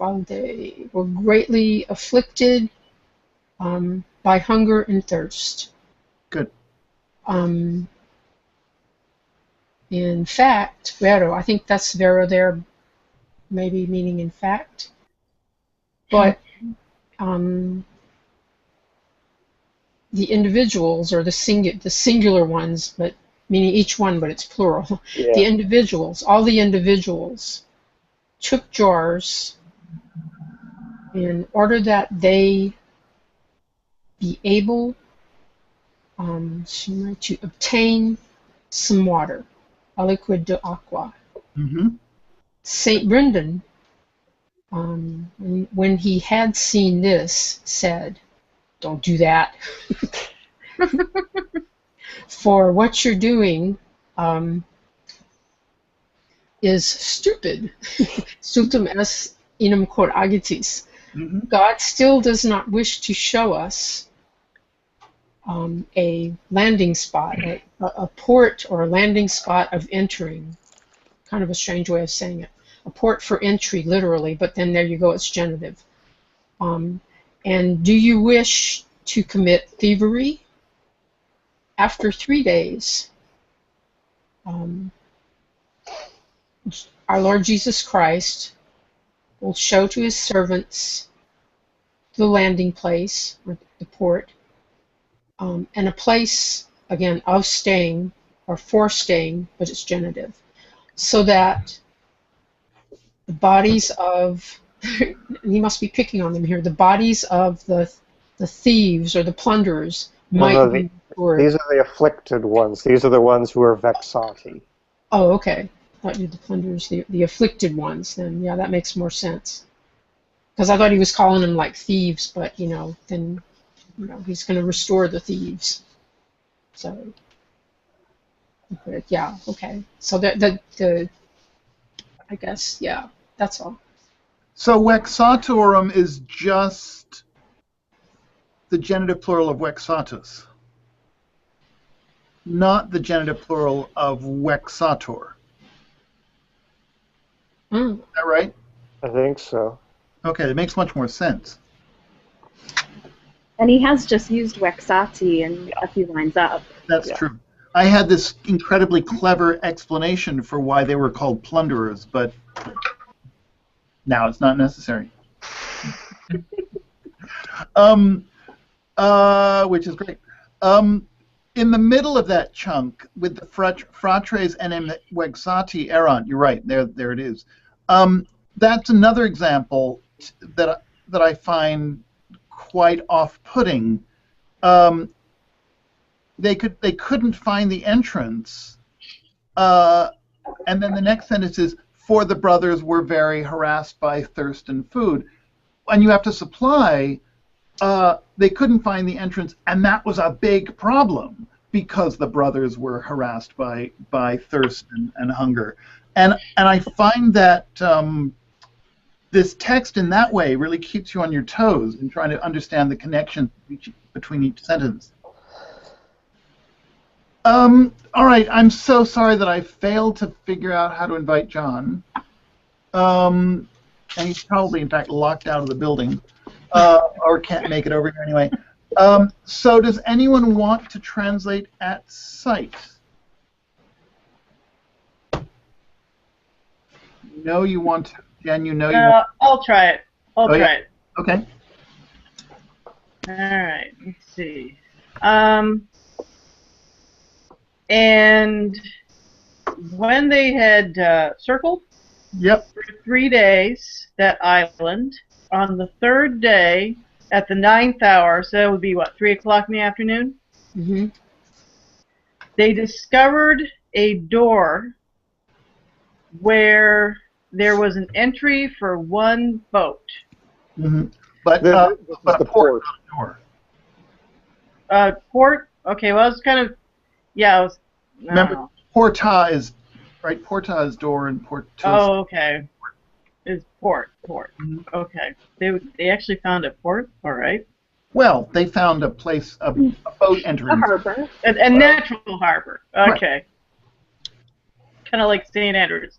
greatly afflicted by hunger and thirst.
Good.
In fact, vero, I think that's vero there, maybe meaning in fact. But the individuals, or the singular ones, but meaning each one, but it's plural.
Yeah.
The individuals, all the individuals, took jars in order that they be able to obtain some water, aliquid de aqua.
Mm-hmm.
Saint Brendan, when he had seen this, said, "Don't do that. For what you're doing is stupid. Stultum est inum cor agitis."
Mm-hmm.
God still does not wish to show us a landing spot, a port or a landing spot of entering. Kind of a strange way of saying it. A port for entry, literally, but then there you go, it's genitive. And do you wish to commit thievery? After 3 days, our Lord Jesus Christ will show to his servants the landing place, or the port, and a place, again, of staying, or for staying, but it's genitive, so that the bodies of, he must be picking on them here, the bodies of the thieves or the plunderers might be restored.
These are the afflicted ones. These are the ones who are vexati.
Oh, okay. I thought you were the plunderers, the afflicted ones, then yeah, that makes more sense. Because I thought he was calling them like thieves, but then he's going to restore the thieves. So, but yeah, okay. So the I guess, yeah, that's all.
So vexatorum is just the genitive plural of vexatus, not the genitive plural of vexator.
Mm.
Is that right?
I think so.
Okay, it makes much more sense.
And he has just used Wexati in a few lines up.
That's true. I had this incredibly clever explanation for why they were called plunderers, but now it's not necessary. Which is great. In the middle of that chunk, with the fratres enim vexati erant, you're right, there it is. That's another example that I find quite off-putting. They couldn't find the entrance, and then the next sentence is, for the brothers were very harassed by thirst and food. And you have to supply, they couldn't find the entrance, and that was a big problem because the brothers were harassed by thirst and hunger. And I find that this text in that way really keeps you on your toes in trying to understand the connection between each sentence. All right, I'm so sorry that I failed to figure out how to invite John. And he's probably, in fact, locked out of the building, or can't make it over here anyway. So does anyone want to translate at sight? No, you want to. Jen, you know you want to.
I'll try it. I'll try it.
Okay.
All right, let's see. And when they had circled for 3 days that island, on the third day, at the 9th hour, so that would be, what, 3 o'clock in the afternoon?
Mm-hmm.
They discovered a door where there was an entry for one boat.
Mm-hmm. But
The
a port, not a door.
Port? Okay, well, it's kind of, yeah, it was,
Remember, porta is, right, porta is door and portus.
Oh, okay. Is port.
Mm-hmm.
Okay. They actually found a port? All right.
Well, they found a place, a boat entering.
A harbor.
A natural harbor. Okay. Kind of like St. Andrews.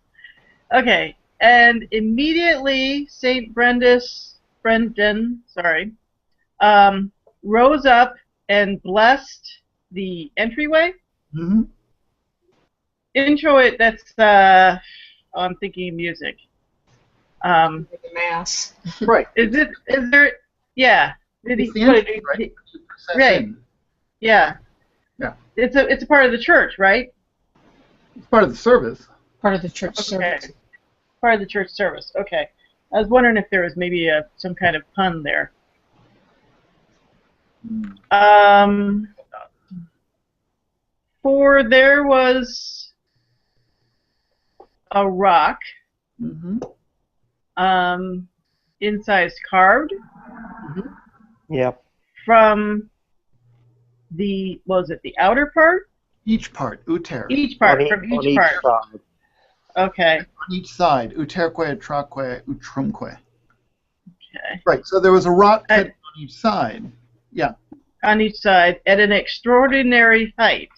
Okay. And immediately St. Brendan, rose up and blessed the entryway.
Mm-hmm.
Intro it, that's, I'm thinking music.
Like a mass.
Right.
Is there, yeah. Did
It's
he,
the
what,
entry, right?
Right. Yeah.
Yeah.
It's a part of the church, right?
It's part of the service.
Part of the church
Okay.
service.
Part of the church service. Okay. I was wondering if there was maybe some kind of pun there. For there was a rock,
Mm-hmm.
incised carved
Yep.
from the, what was it, the outer part?
Each part, uter.
Each part,
On
from
on
each part.
side.
Okay.
On each side, uterque, traque, utrumque.
Okay.
Right, so there was a rock cut
And-
on each side. Yeah.
On each side at an extraordinary height,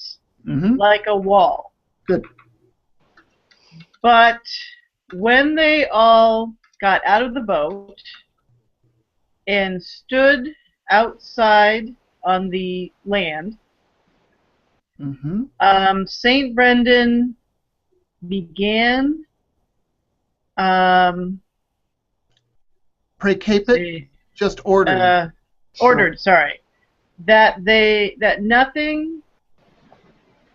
Mm-hmm.
like a wall.
Good.
But when they all got out of the boat and stood outside on the land,
Mm-hmm.
St. Brendan began
Precapit, just ordered.
ordered, sorry, that nothing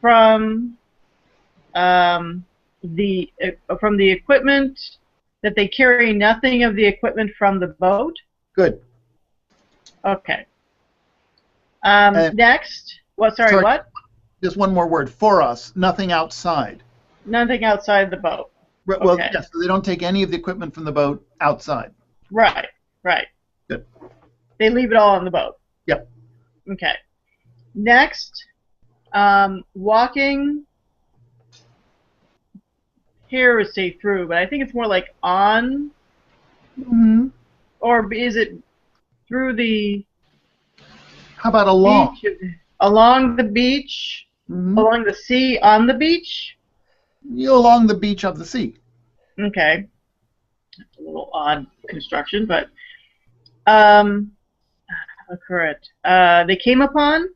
from the equipment, that they carry nothing of the equipment from the boat.
Good.
Okay. Next,
sorry.
what?
Just one more word. For us, nothing outside.
Nothing outside the boat.
Well,
Okay.
yes, so they don't take any of the equipment from the boat outside.
Right. Right.
Good.
They leave it all on the boat.
Yep.
Okay. Next, walking. Here is say through, but I think it's more like on,
Mhm.
or is it through the
How about along?
beach? Along the beach,
Mhm.
along the sea, on the beach.
You along the beach of the sea.
Okay. A little odd construction, but correct. They came upon.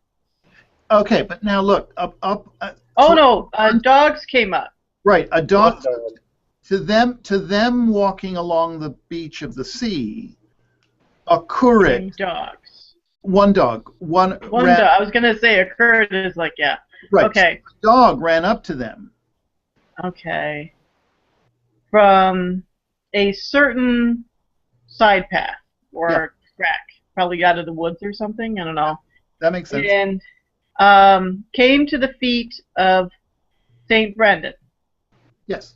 Okay, but now look up.
Oh
so-
no, dogs came up.
Right, a dog.
One dog.
To them walking along the beach of the sea, a curate,
And dogs.
one dog,
One
ran,
dog. I was gonna say a curd is like yeah.
right,
Okay.
the dog ran up to them.
Okay. From a certain side path or
Yeah.
track, probably out of the woods or something. I don't know.
That makes sense.
And came to the feet of Saint Brendan.
Yes.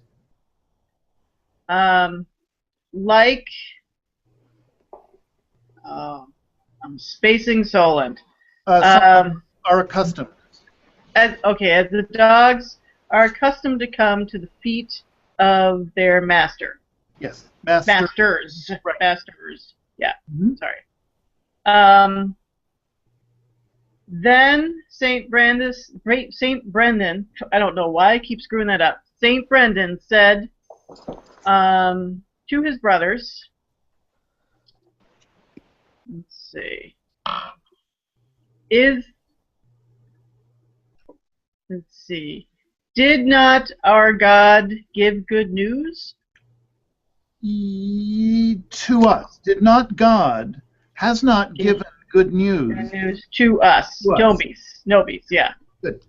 Like, I'm spacing Solent.
Some are accustomed.
As the dogs are accustomed to come to the feet of their master.
Yes.
Masters.
Right.
Masters. Yeah.
Mhm.
Sorry. Then Saint Brendan, I don't know why I keep screwing that up. Saint Brendan said to his brothers, let's see, did not our God give good news?
To us, did not God has not given good news.
Good news to us.
To us.
Nobis, yeah.
Good.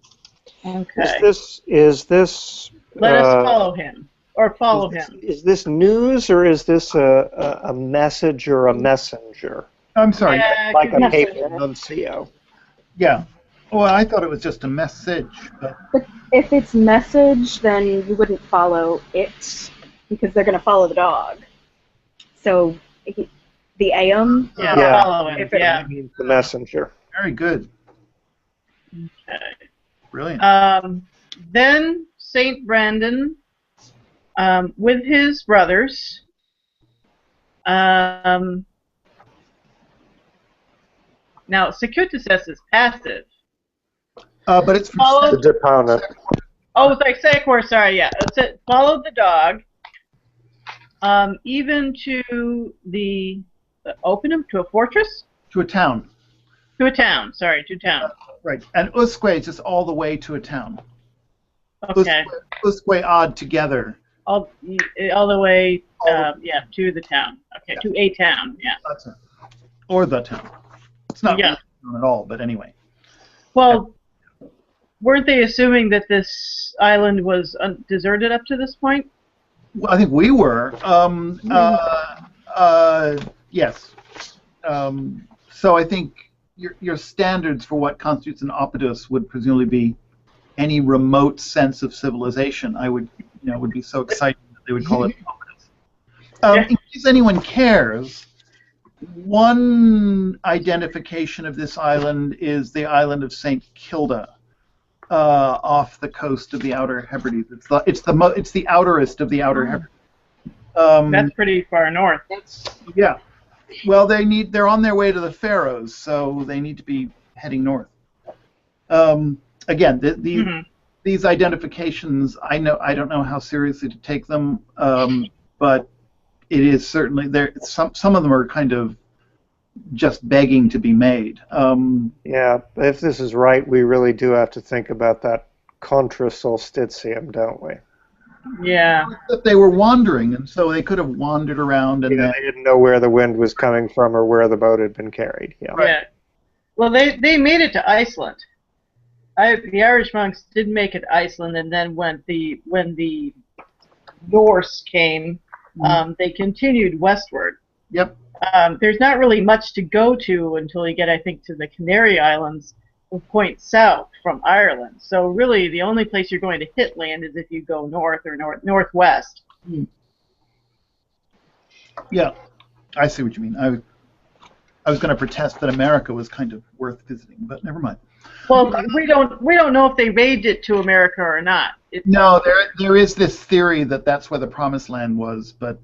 Okay.
Is this?
Let us follow him, or follow him.
Is this news or is this a message or a messenger?
I'm sorry.
Yeah,
Like a
Messenger.
papal nuncio.
Yeah. Well, I thought it was just a message, but
But if it's message, then you wouldn't follow it because they're going to follow the dog. So the AM.
Yeah,
Yeah.
follow him.
If it-
Yeah.
The messenger.
very good.
Okay.
Brilliant.
Then Saint Brendan, with his brothers, now secutus is passive.
But it's from
Follow.
The deponent.
Oh, it's like Secor, sorry, yeah. It followed the dog, even to the open him to a fortress,
to a town.
to a town. Sorry, to town.
Right. And Usque is just all the way to a town.
Okay,
Usque odd together.
all the way, yeah, to the town. Okay, to a town. Yeah.
That's it. Or the town. It's not
Yeah.
really at all, but anyway.
Well, weren't they assuming that this island was deserted up to this point?
Well, I think we were. Yes. So I think your standards for what constitutes an opidus would presumably be any remote sense of civilization. I would, would be so excited that they would call it opidus. In case anyone cares, one identification of this island is the island of St. Kilda, off the coast of the Outer Hebrides. It's the outerest of the Outer Hebrides.
That's pretty far north.
Yeah. Well, they're on their way to the Faroes, so they need to be heading north. Again, these identifications, I don't know how seriously to take them, but it is certainly there. Some of them are kind of just begging to be made.
Yeah, if this is right, we really do have to think about that contra solstitium, don't we?
Yeah.
That they were wandering, and so they could have wandered around, and
Yeah, they didn't know where the wind was coming from or where the boat had been carried. Yeah.
Yeah. Well, they made it to Iceland. The Irish monks did make it to Iceland, and then when the Norse came, they continued westward.
Yep.
There's not really much to go to until you get, I think, to the Canary Islands, a point south from Ireland. So really, the only place you're going to hit land is if you go north or northwest.
Yeah. I see what you mean. I was going to protest that America was kind of worth visiting, but never mind.
Well, we don't know if they raised it to America or not.
No, there is this theory that that's where the Promised Land was, but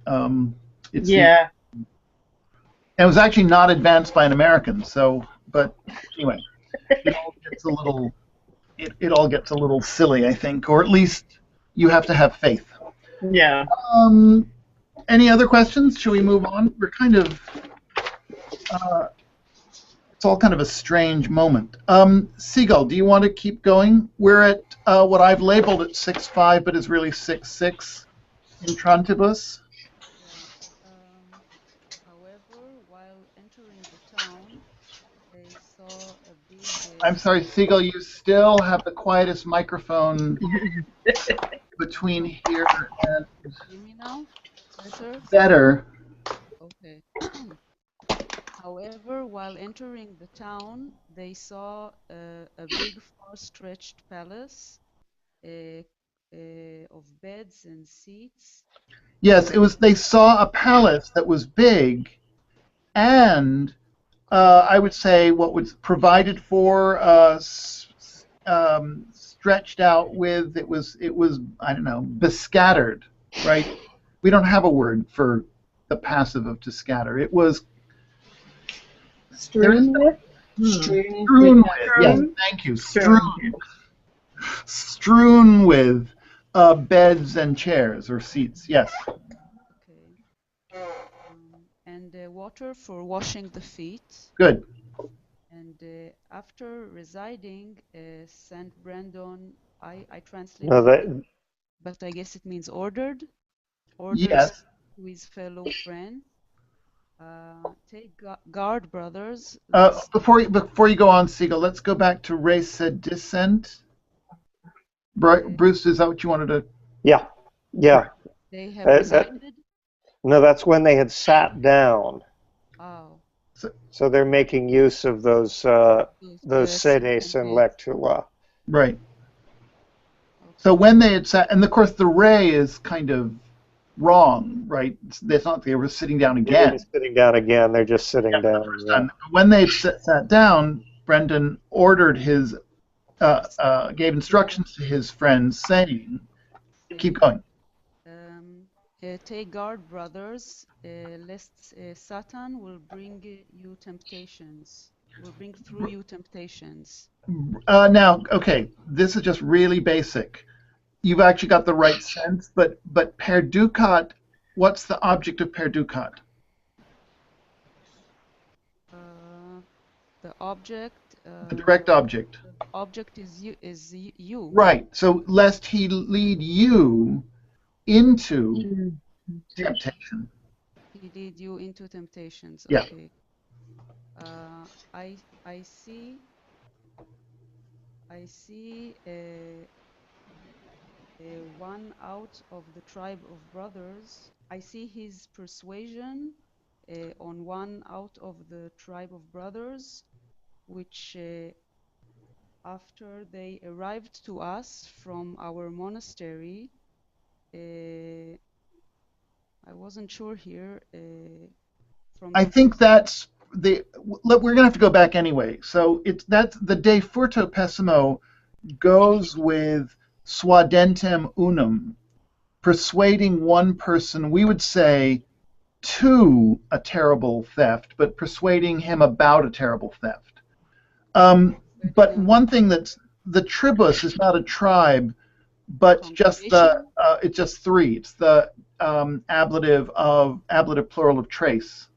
it's
Yeah.
and it was actually not advanced by an American. So, but anyway, it all gets a little it all gets a little silly, I think, or at least you have to have faith.
Yeah.
Any other questions? Should we move on? We're kind of it's all kind of a strange moment. Seagull, do you want to keep going? We're at what I've labeled at 6.5, but is really 6.6 in Trantibus.
However, while entering the town, they saw a big.
I'm sorry, Seagull, you still have the quietest microphone between here and
Hear me now? Better?
better.
Okay. However, while entering the town, they saw a big, far-stretched palace of beds and seats.
Yes, it was. They saw a palace that was big, and I would say what was provided for, stretched out with. It was. I don't know, bescattered, right? We don't have a word for the passive of to scatter. It was
Strewn with?
strewn with. Yes, thank you. Strewn with beds and chairs or seats. Yes.
Okay. And water for washing the feet.
Good.
And after residing, Saint Brandon, I translated
No,
it, but I guess it means ordered
Yes.
to his fellow friend. Take guard, brothers.
Before you go on, Siegel, let's go back to race descent. Bruce, is that what you wanted to?
Yeah.
They have resided.
No, that's when they had sat down.
Oh.
So they're making use of those sedes and lectula.
Right. So when they had sat, and of course the ray is kind of wrong, right? It's not they were sitting down again.
They're just sitting down again. They're just sitting down.
Yeah. When they sat down, Brendan ordered gave instructions to his friends, saying, "Keep going."
Take guard, brothers, lest Satan will bring you temptations. Will bring through you temptations.
Now, okay, this is just really basic. You've actually got the right sense, but perducat, what's the object of perducat?
The object.
The direct object.
The object is you.
Right. So lest he lead you into temptation.
He lead you into temptations.
Yeah.
Okay. I see one out of the tribe of brothers. I see his persuasion on one out of the tribe of brothers, which after they arrived to us from our monastery, I wasn't sure here.
I think that's we're going to have to go back anyway. So that's the de furto pessimo goes with suadentem unum, persuading one person, we would say, to a terrible theft, but persuading him about a terrible theft. But one thing that's the tribus is not a tribe, but just it's just three. It's the ablative plural of trace.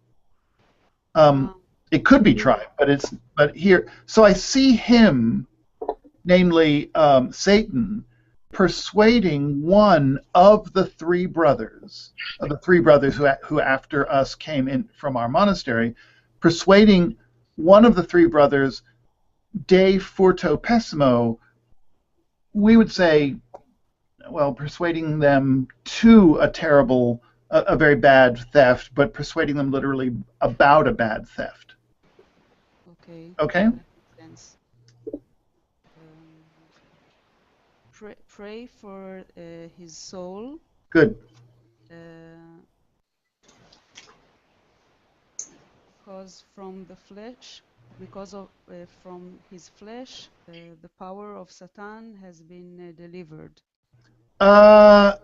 It could be tribe, but here. So I see him, namely Satan, persuading one of the three brothers, who after us came in from our monastery, persuading one of the three brothers, de furto pessimo, we would say, well, persuading them to a very bad theft, but persuading them literally about a bad theft.
Okay.
Okay?
That makes sense. Pray for his soul.
Good.
because from the flesh, because of from his flesh, the power of Satan has been delivered.
Karo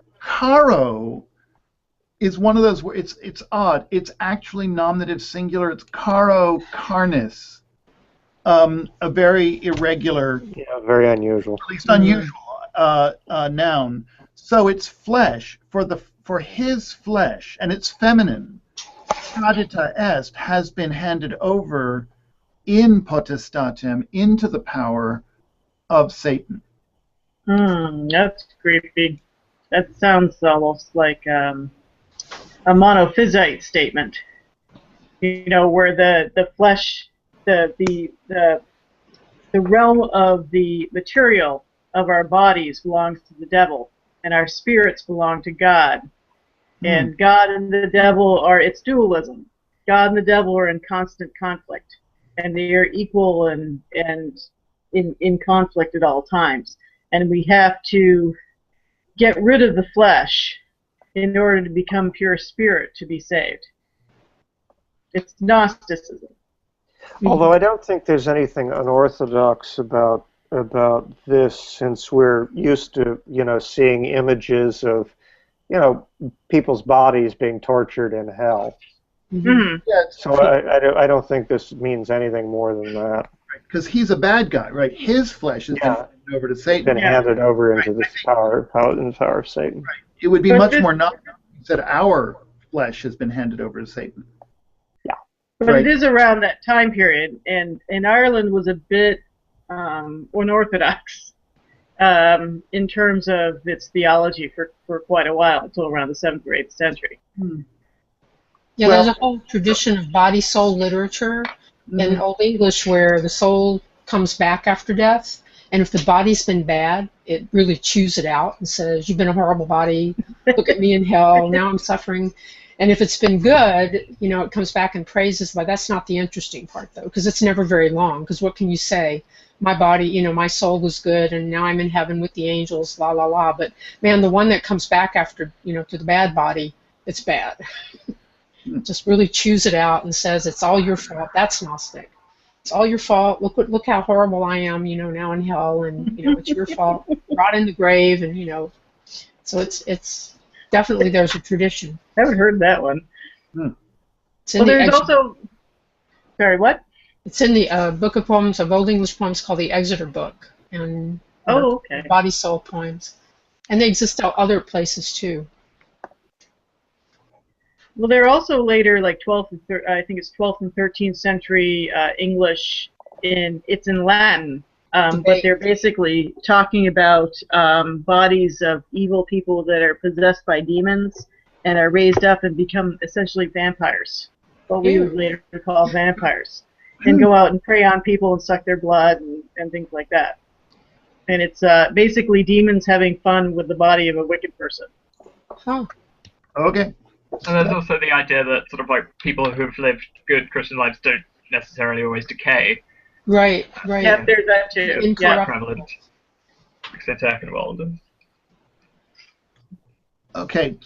is one of those where it's odd. It's actually nominative singular. It's karo karnis, a very irregular,
Yeah, very unusual.
at least unusual noun. So it's flesh for his flesh, and it's feminine. Tradita est has been handed over in potestatem into the power of Satan.
That's creepy. That sounds almost like a monophysite statement. You know, where the flesh, the realm of the material of our bodies belongs to the devil, and our spirits belong to God. And God and the devil it's dualism. God and the devil are in constant conflict, and they are equal and in conflict at all times. And we have to get rid of the flesh in order to become pure spirit to be saved. It's Gnosticism.
Although I don't think there's anything unorthodox about this, since we're used to, seeing images of, people's bodies being tortured in hell.
Mm-hmm.
Yeah,
So I don't think this means anything more than that.
because he's a bad guy, right? His flesh has been handed over to Satan.
Been handed over into this power of Satan.
It would be
But
much
this-
more not that our flesh has been handed over to Satan.
But
Right.
it is around that time period, and Ireland was a bit unorthodox in terms of its theology for quite a while, until around the 7th or 8th century.
Yeah, there's a whole tradition of body-soul literature in Old English where the soul comes back after death, and if the body's been bad, it really chews it out and says, "You've been a horrible body. Look at me in hell. Now I'm suffering." And if it's been good, it comes back and praises. But that's not the interesting part, though, because it's never very long. Because what can you say? My body, my soul was good, and now I'm in heaven with the angels, la la la. But man, the one that comes back after, to the bad body, it's bad. Just really chews it out and says it's all your fault. That's Gnostic. It's all your fault. Look how horrible I am, now in hell, and it's your fault. Rot in the grave, and So it's definitely there's a tradition.
I haven't heard that one.
It's in
There's also. Sorry, what?
It's in the Book of Poems of Old English Poems called the Exeter Book, and
Okay.
Body Soul poems, and they exist out other places too.
Well, they're also later, like 12th and I think it's 12th and 13th century English. It's in Latin, but they're basically talking about bodies of evil people that are possessed by demons and are raised up and become essentially vampires, what we would later call vampires, and go out and prey on people and suck their blood and things like that. And it's basically demons having fun with the body of a wicked person.
Huh.
Okay.
And there's also the idea that sort of like people who've lived good Christian lives don't necessarily always decay.
Right.
Yeah, there's that too.
Incorrupt.
Yeah.
Prevalent. World.
Okay.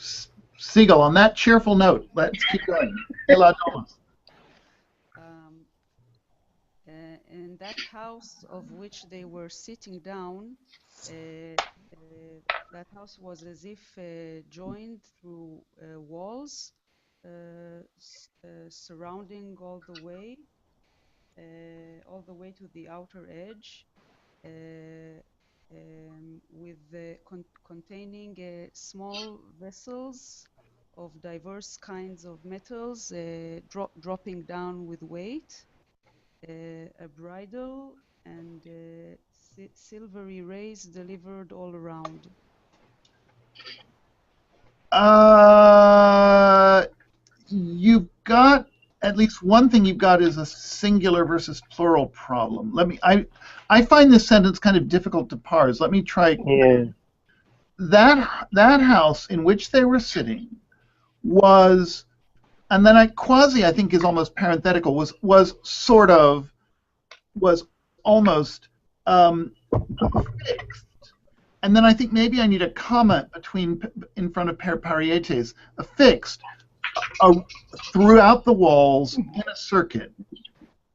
Siegel, on that cheerful note, let's keep going. Ela Thomas.
In that house of which they were sitting down, that house was as if joined through walls, surrounding all the way to the outer edge, containing small vessels of diverse kinds of metals, dropping down with weight, a bridle, and silvery rays delivered all around.
You've got at least one thing you've got is a singular versus plural problem. I find this sentence kind of difficult to parse. Let me try.
Yeah.
That house in which they were sitting was, and then I think is almost parenthetical, was almost fixed. And then I think maybe I need a comma in front of parietes, affixed throughout the walls in a circuit.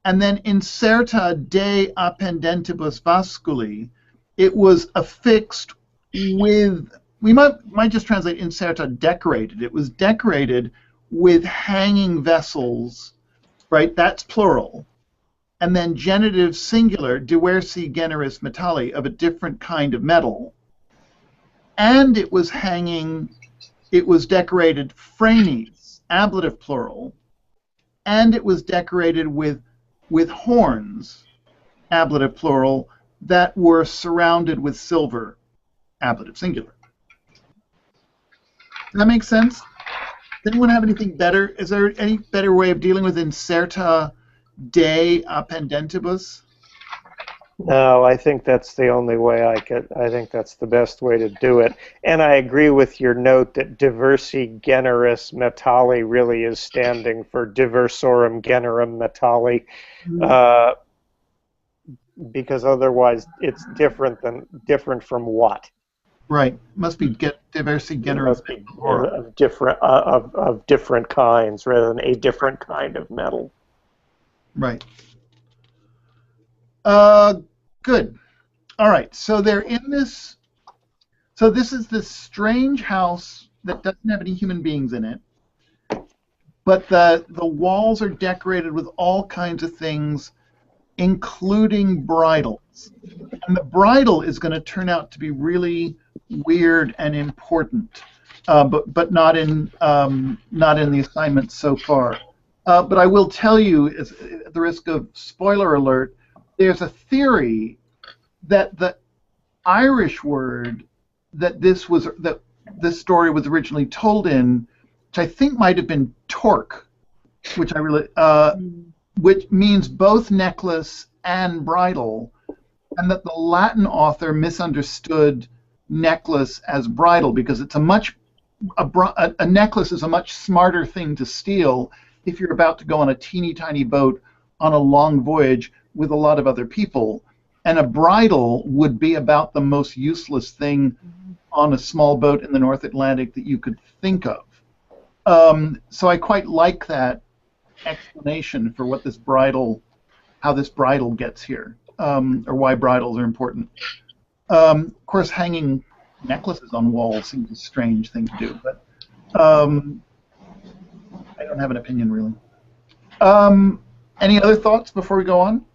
And then inserta de appendentibus vasculi, it was affixed with, we might just translate inserta decorated. It was decorated with hanging vessels, right? That's plural. And then genitive singular, diversi generis metalli, of a different kind of metal. And it was decorated phranes, ablative plural. And it was decorated with horns, ablative plural, that were surrounded with silver, ablative singular. Does that make sense? Does anyone have anything better? Is there any better way of dealing with inserta de appendentibus?
No, I think that's the only way I think that's the best way to do it. And I agree with your note that diversi generis metalli really is standing for diversorum generum metalli, because otherwise it's different from what?
Right. Must be diversi generis
of different kinds rather than a different kind of metal.
Right. Good. All right. So they're in this. So this is this strange house that doesn't have any human beings in it, but the walls are decorated with all kinds of things, including bridles. And the bridle is going to turn out to be really weird and important, but not in the assignment so far. But I will tell you, at the risk of spoiler alert, there's a theory that the Irish word that this story was originally told in, which I think might have been torque, which which means both necklace and bridle, and that the Latin author misunderstood necklace as bridle because it's a necklace is a much smarter thing to steal if you're about to go on a teeny tiny boat on a long voyage with a lot of other people, and a bridle would be about the most useless thing on a small boat in the North Atlantic that you could think of. So I quite like that explanation for what how this bridle gets here, or why bridles are important. Of course, hanging necklaces on walls seems a strange thing to do, but I don't have an opinion really. Any other thoughts before we go on?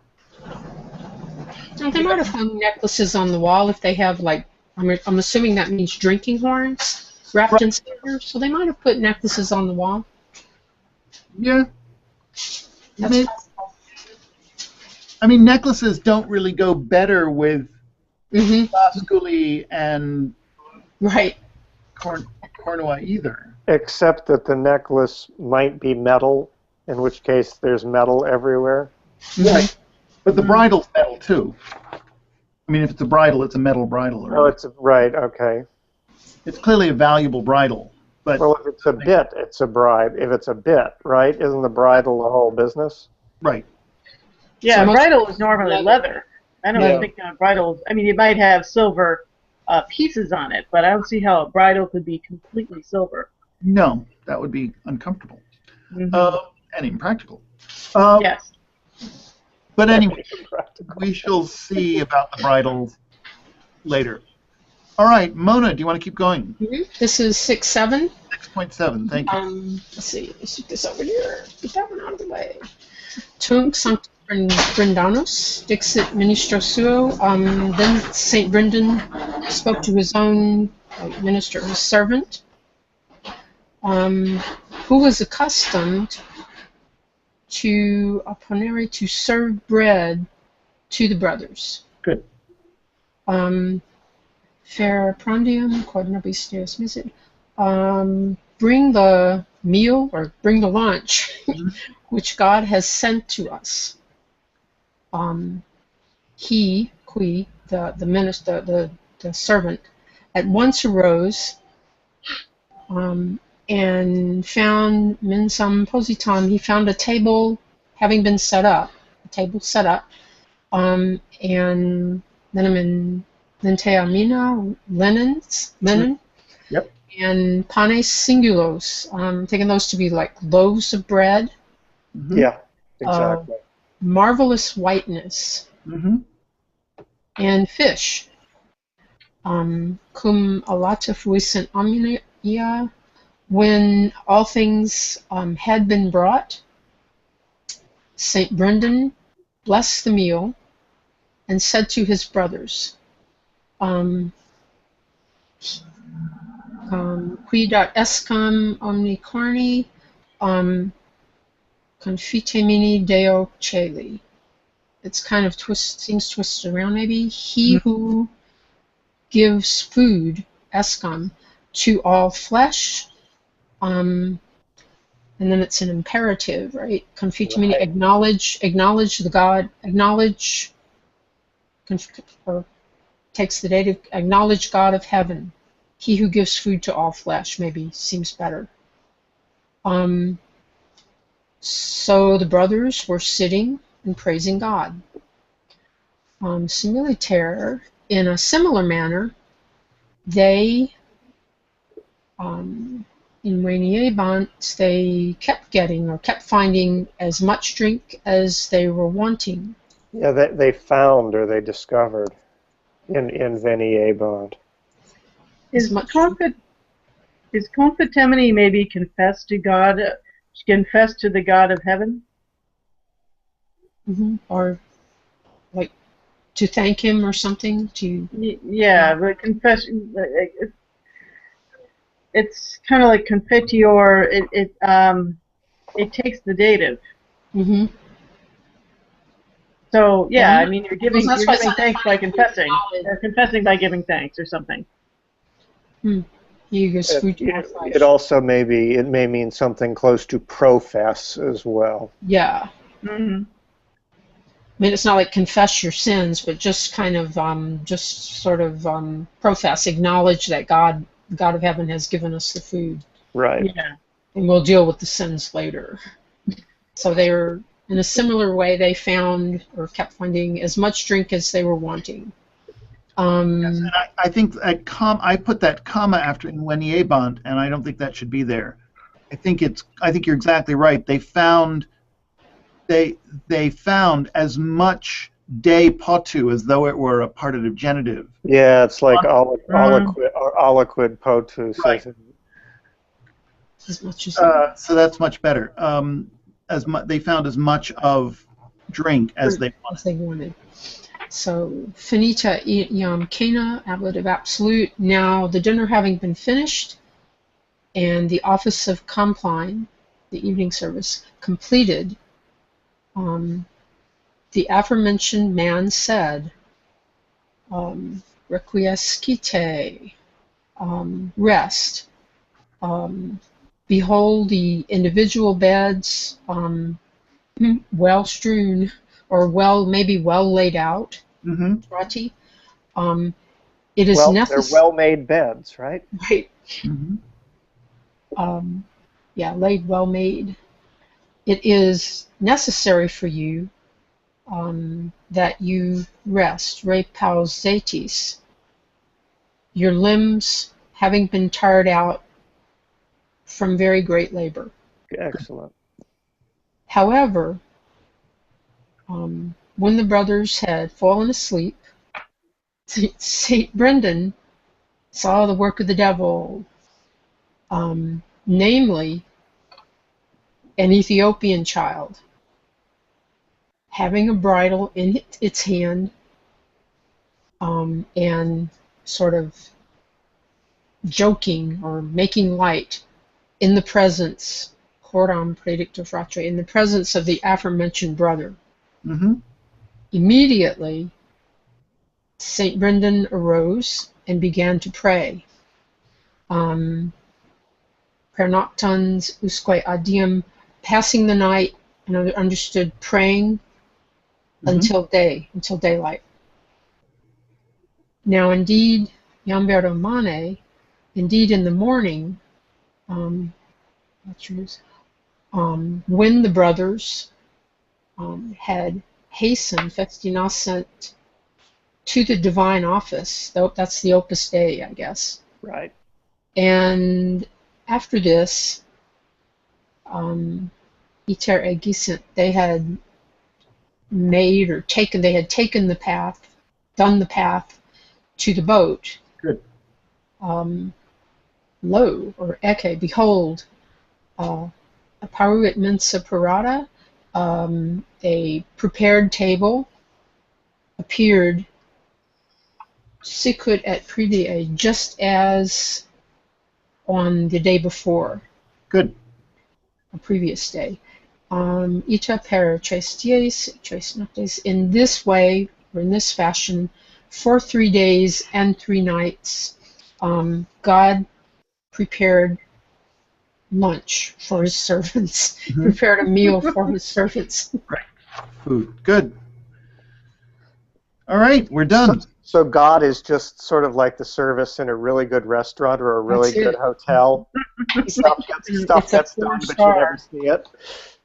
They might have hung necklaces on the wall if they have, like, I'm assuming that means drinking horns wrapped in silver, so they might have put necklaces on the wall.
Yeah. I mean, necklaces don't really go better with vasculi and cornua either.
Except that the necklace might be metal, in which case there's metal everywhere.
Right. But the bridle's metal too. I mean, if it's a bridle, it's a metal bridle.
Oh, right. Okay.
It's clearly a valuable bridle. But
well, if it's a bit, it's a bride. If it's a bit, right? Isn't the bridle the whole business?
Right.
Yeah,
So
a bridle is normally leather. I don't think a bridle. I mean, you might have silver pieces on it, but I don't see how a bridle could be completely silver.
No, that would be uncomfortable and impractical.
Yes.
But anyway, we shall see about the bridles later. All right, Mona, do you want to keep going?
This is 6.7.
6.7, thank you.
Let's see, let's get this over here. Get that one out of the way. Tunc Sanctus Brendanus, Dixit Ministro Suo. Then St. Brendan spoke to his own minister, his servant, who was accustomed to serve bread to the brothers.
Good.
Fair prandium, quod nobis Deus misit. Bring the meal, or bring the lunch, which God has sent to us. He, the minister, the servant, at once arose and found mensam positam. He found a table having been set up, and then teamina, linen,
Yep.
and panes singulos. Taking those to be like loaves of bread,
Mhm.
Yeah, exactly.
marvelous whiteness,
Mhm.
and fish. Cum alata fuissent omnia, when all things had been brought, St. Brendan blessed the meal and said to his brothers, qui dat escam omni carni, confitemini Deo celi. It's kind of seems twisted around maybe. He who gives food, escam, to all flesh, and then it's an imperative, right? Confitemini,
Right.
acknowledge the God, or takes the dative, acknowledge God of heaven. He who gives food to all flesh, maybe seems better. So the brothers were sitting and praising God. Similiter, in a similar manner, they, in Waniebant, they kept getting or kept finding as much drink as they were wanting.
Yeah, they found or they discovered in Venier-Bond.
As
Is
much
confitemini maybe confessed to God, confessed to the God of heaven?
or like to thank him or something, to
Yeah, but confess. It's kind of like confiteor. It takes the dative.
mhm.
So yeah,
Yeah,
I mean you're giving
that's why it's not
thanks by
defined
confessing,
knowledge.
or confessing by giving thanks or something.
He gives food to all
It
flesh.
also may mean something close to profess as well.
Yeah.
Mm-hmm.
I mean, it's not like confess your sins, but just kind of, just sort of profess, acknowledge that God of heaven, has given us the food,
Right.
Yeah.
and we'll deal with the sins later. So they were, in a similar way, they found or kept finding as much drink as they were wanting.
And I think I put that comma after in Weniebant, and I don't think that should be there. I think you're exactly right. They found as much de potu as though it were a partitive genitive.
Yeah, it's like aliquid potus.
Right.
As much as
So that's much better. They found as much of drink as they
wanted. So, finita iam cana, ablative absolute. Now, the dinner having been finished, and the office of compline, the evening service, completed, the aforementioned man said, requiescite, rest. Behold the individual beds, well strewn, or maybe well laid out.
Mm-hmm.
Rati. It is
They're
necessary.
well-made beds, right?
Right.
Mm-hmm.
Laid, well made. It is necessary for you that you rest, repausatis, your limbs having been tired out from very great labor.
Excellent.
However, when the brothers had fallen asleep, St. Brendan saw the work of the devil, namely, an Ethiopian child having a bridle in its hand, and sort of joking or making light in the presence, coram predictor fratre, in the presence of the aforementioned brother.
Mm-hmm.
Immediately, St. Brendan arose and began to pray. Per noctans usque adium, passing the night, and understood praying until daylight. Now, indeed, Iam Veromane, indeed in the morning, when the brothers had hastened, festinascent, to the divine office, that's the Opus Dei, I guess.
Right.
And after this, Iter Egisent, they had taken the path, done the path to the boat.
Good.
Lo, or Eke, behold, a paruit mensa parata, a prepared table, appeared sicut et predie, just as on the day before,
Good.
a previous day. Ita per tres dies, tres noctes, in this way, or in this fashion, for 3 days and 3 nights, God prepared lunch for his servants, prepared a meal for his servants.
Food. Good. All right, we're done.
So God is just sort of like the service in a really good restaurant or a really
That's it.
good hotel. Stuff
It's a
gets done, but you never see it.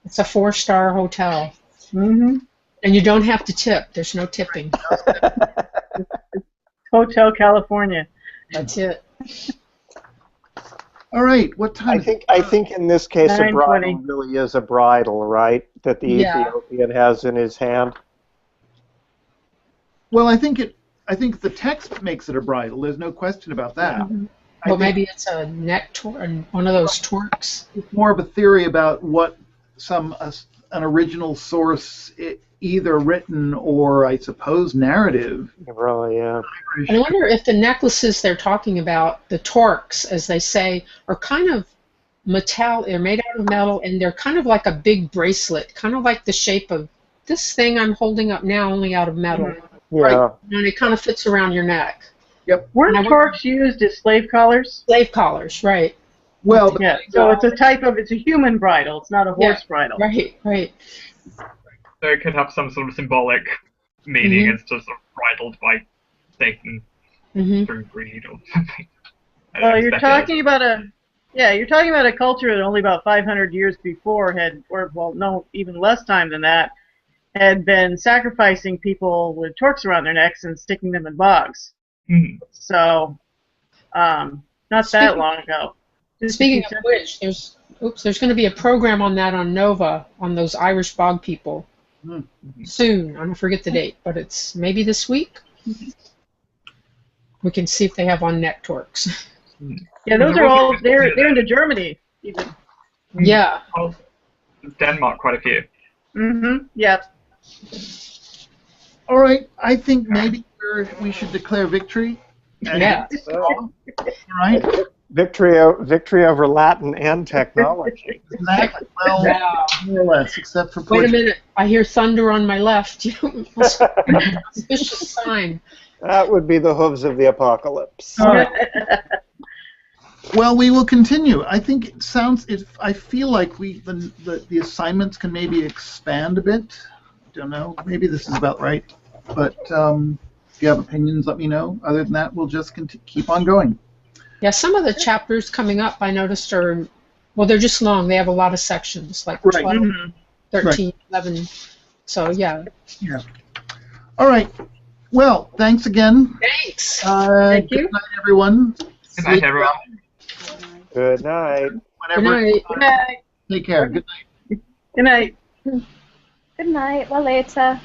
It's a 4-star hotel.
Mm-hmm.
And you don't have to tip. There's no tipping.
Hotel California.
That's it.
All right, what time is it?
I think in this case a
9:20.
bridle really is a bridle, right? That the
Yeah.
Ethiopian has in his hand.
Well, I think the text makes it a bridle. There's no question about that. I
Well,
think
maybe it's a neck one of those torques.
it's more of a theory about what an original source, either written or I suppose narrative.
Really, yeah.
I wonder if the necklaces they're talking about, the torques, as they say, are kind of metal. They're made out of metal, and they're kind of like a big bracelet, kind of like the shape of this thing I'm holding up now, only out of metal.
Yeah.
And it kind of fits around your neck.
Weren't torques used as slave collars?
Slave collars, right?
Well,
Yeah. So it's a human bridle. It's not a horse bridle.
Right.
So it could have some sort of symbolic meaning as to sort of bridled by Satan through greed or something.
Well, you're talking about a culture that only about 500 years before even less time than that, had been sacrificing people with torques around their necks and sticking them in bogs. So, not that long ago.
Speaking of which, there's going to be a program on that on Nova, on those Irish bog people, soon. I forget the date, but it's maybe this week. We can see if they have on neck torques.
Yeah, those are all, they're into Germany, even.
Yeah.
Oh, Denmark, quite a few.
Yeah.
all right, I think maybe we should declare victory.
Yeah.
All right.
Victory over Latin and technology.
Exactly. Well, more or less, except for
Wait a
Portugal.
minute. I hear thunder on my left. Must be a suspicious sign.
That would be the hooves of the apocalypse.
All right. Well, we will continue. I think it sounds. I feel like the assignments can maybe expand a bit. Don't know. Maybe this is about right. But if you have opinions, let me know. Other than that, we'll just keep on going.
Yeah, some of the chapters coming up I noticed are, well, they're just long. They have a lot of sections, like 12, 13, 11. So, yeah.
Yeah. All right. Well, thanks again.
Thanks.
Thank you.
Good night, everyone.
Good night, everyone.
Good night.
Good night.
Good night.
Take care. Good night.
Good night.
Good night. La later.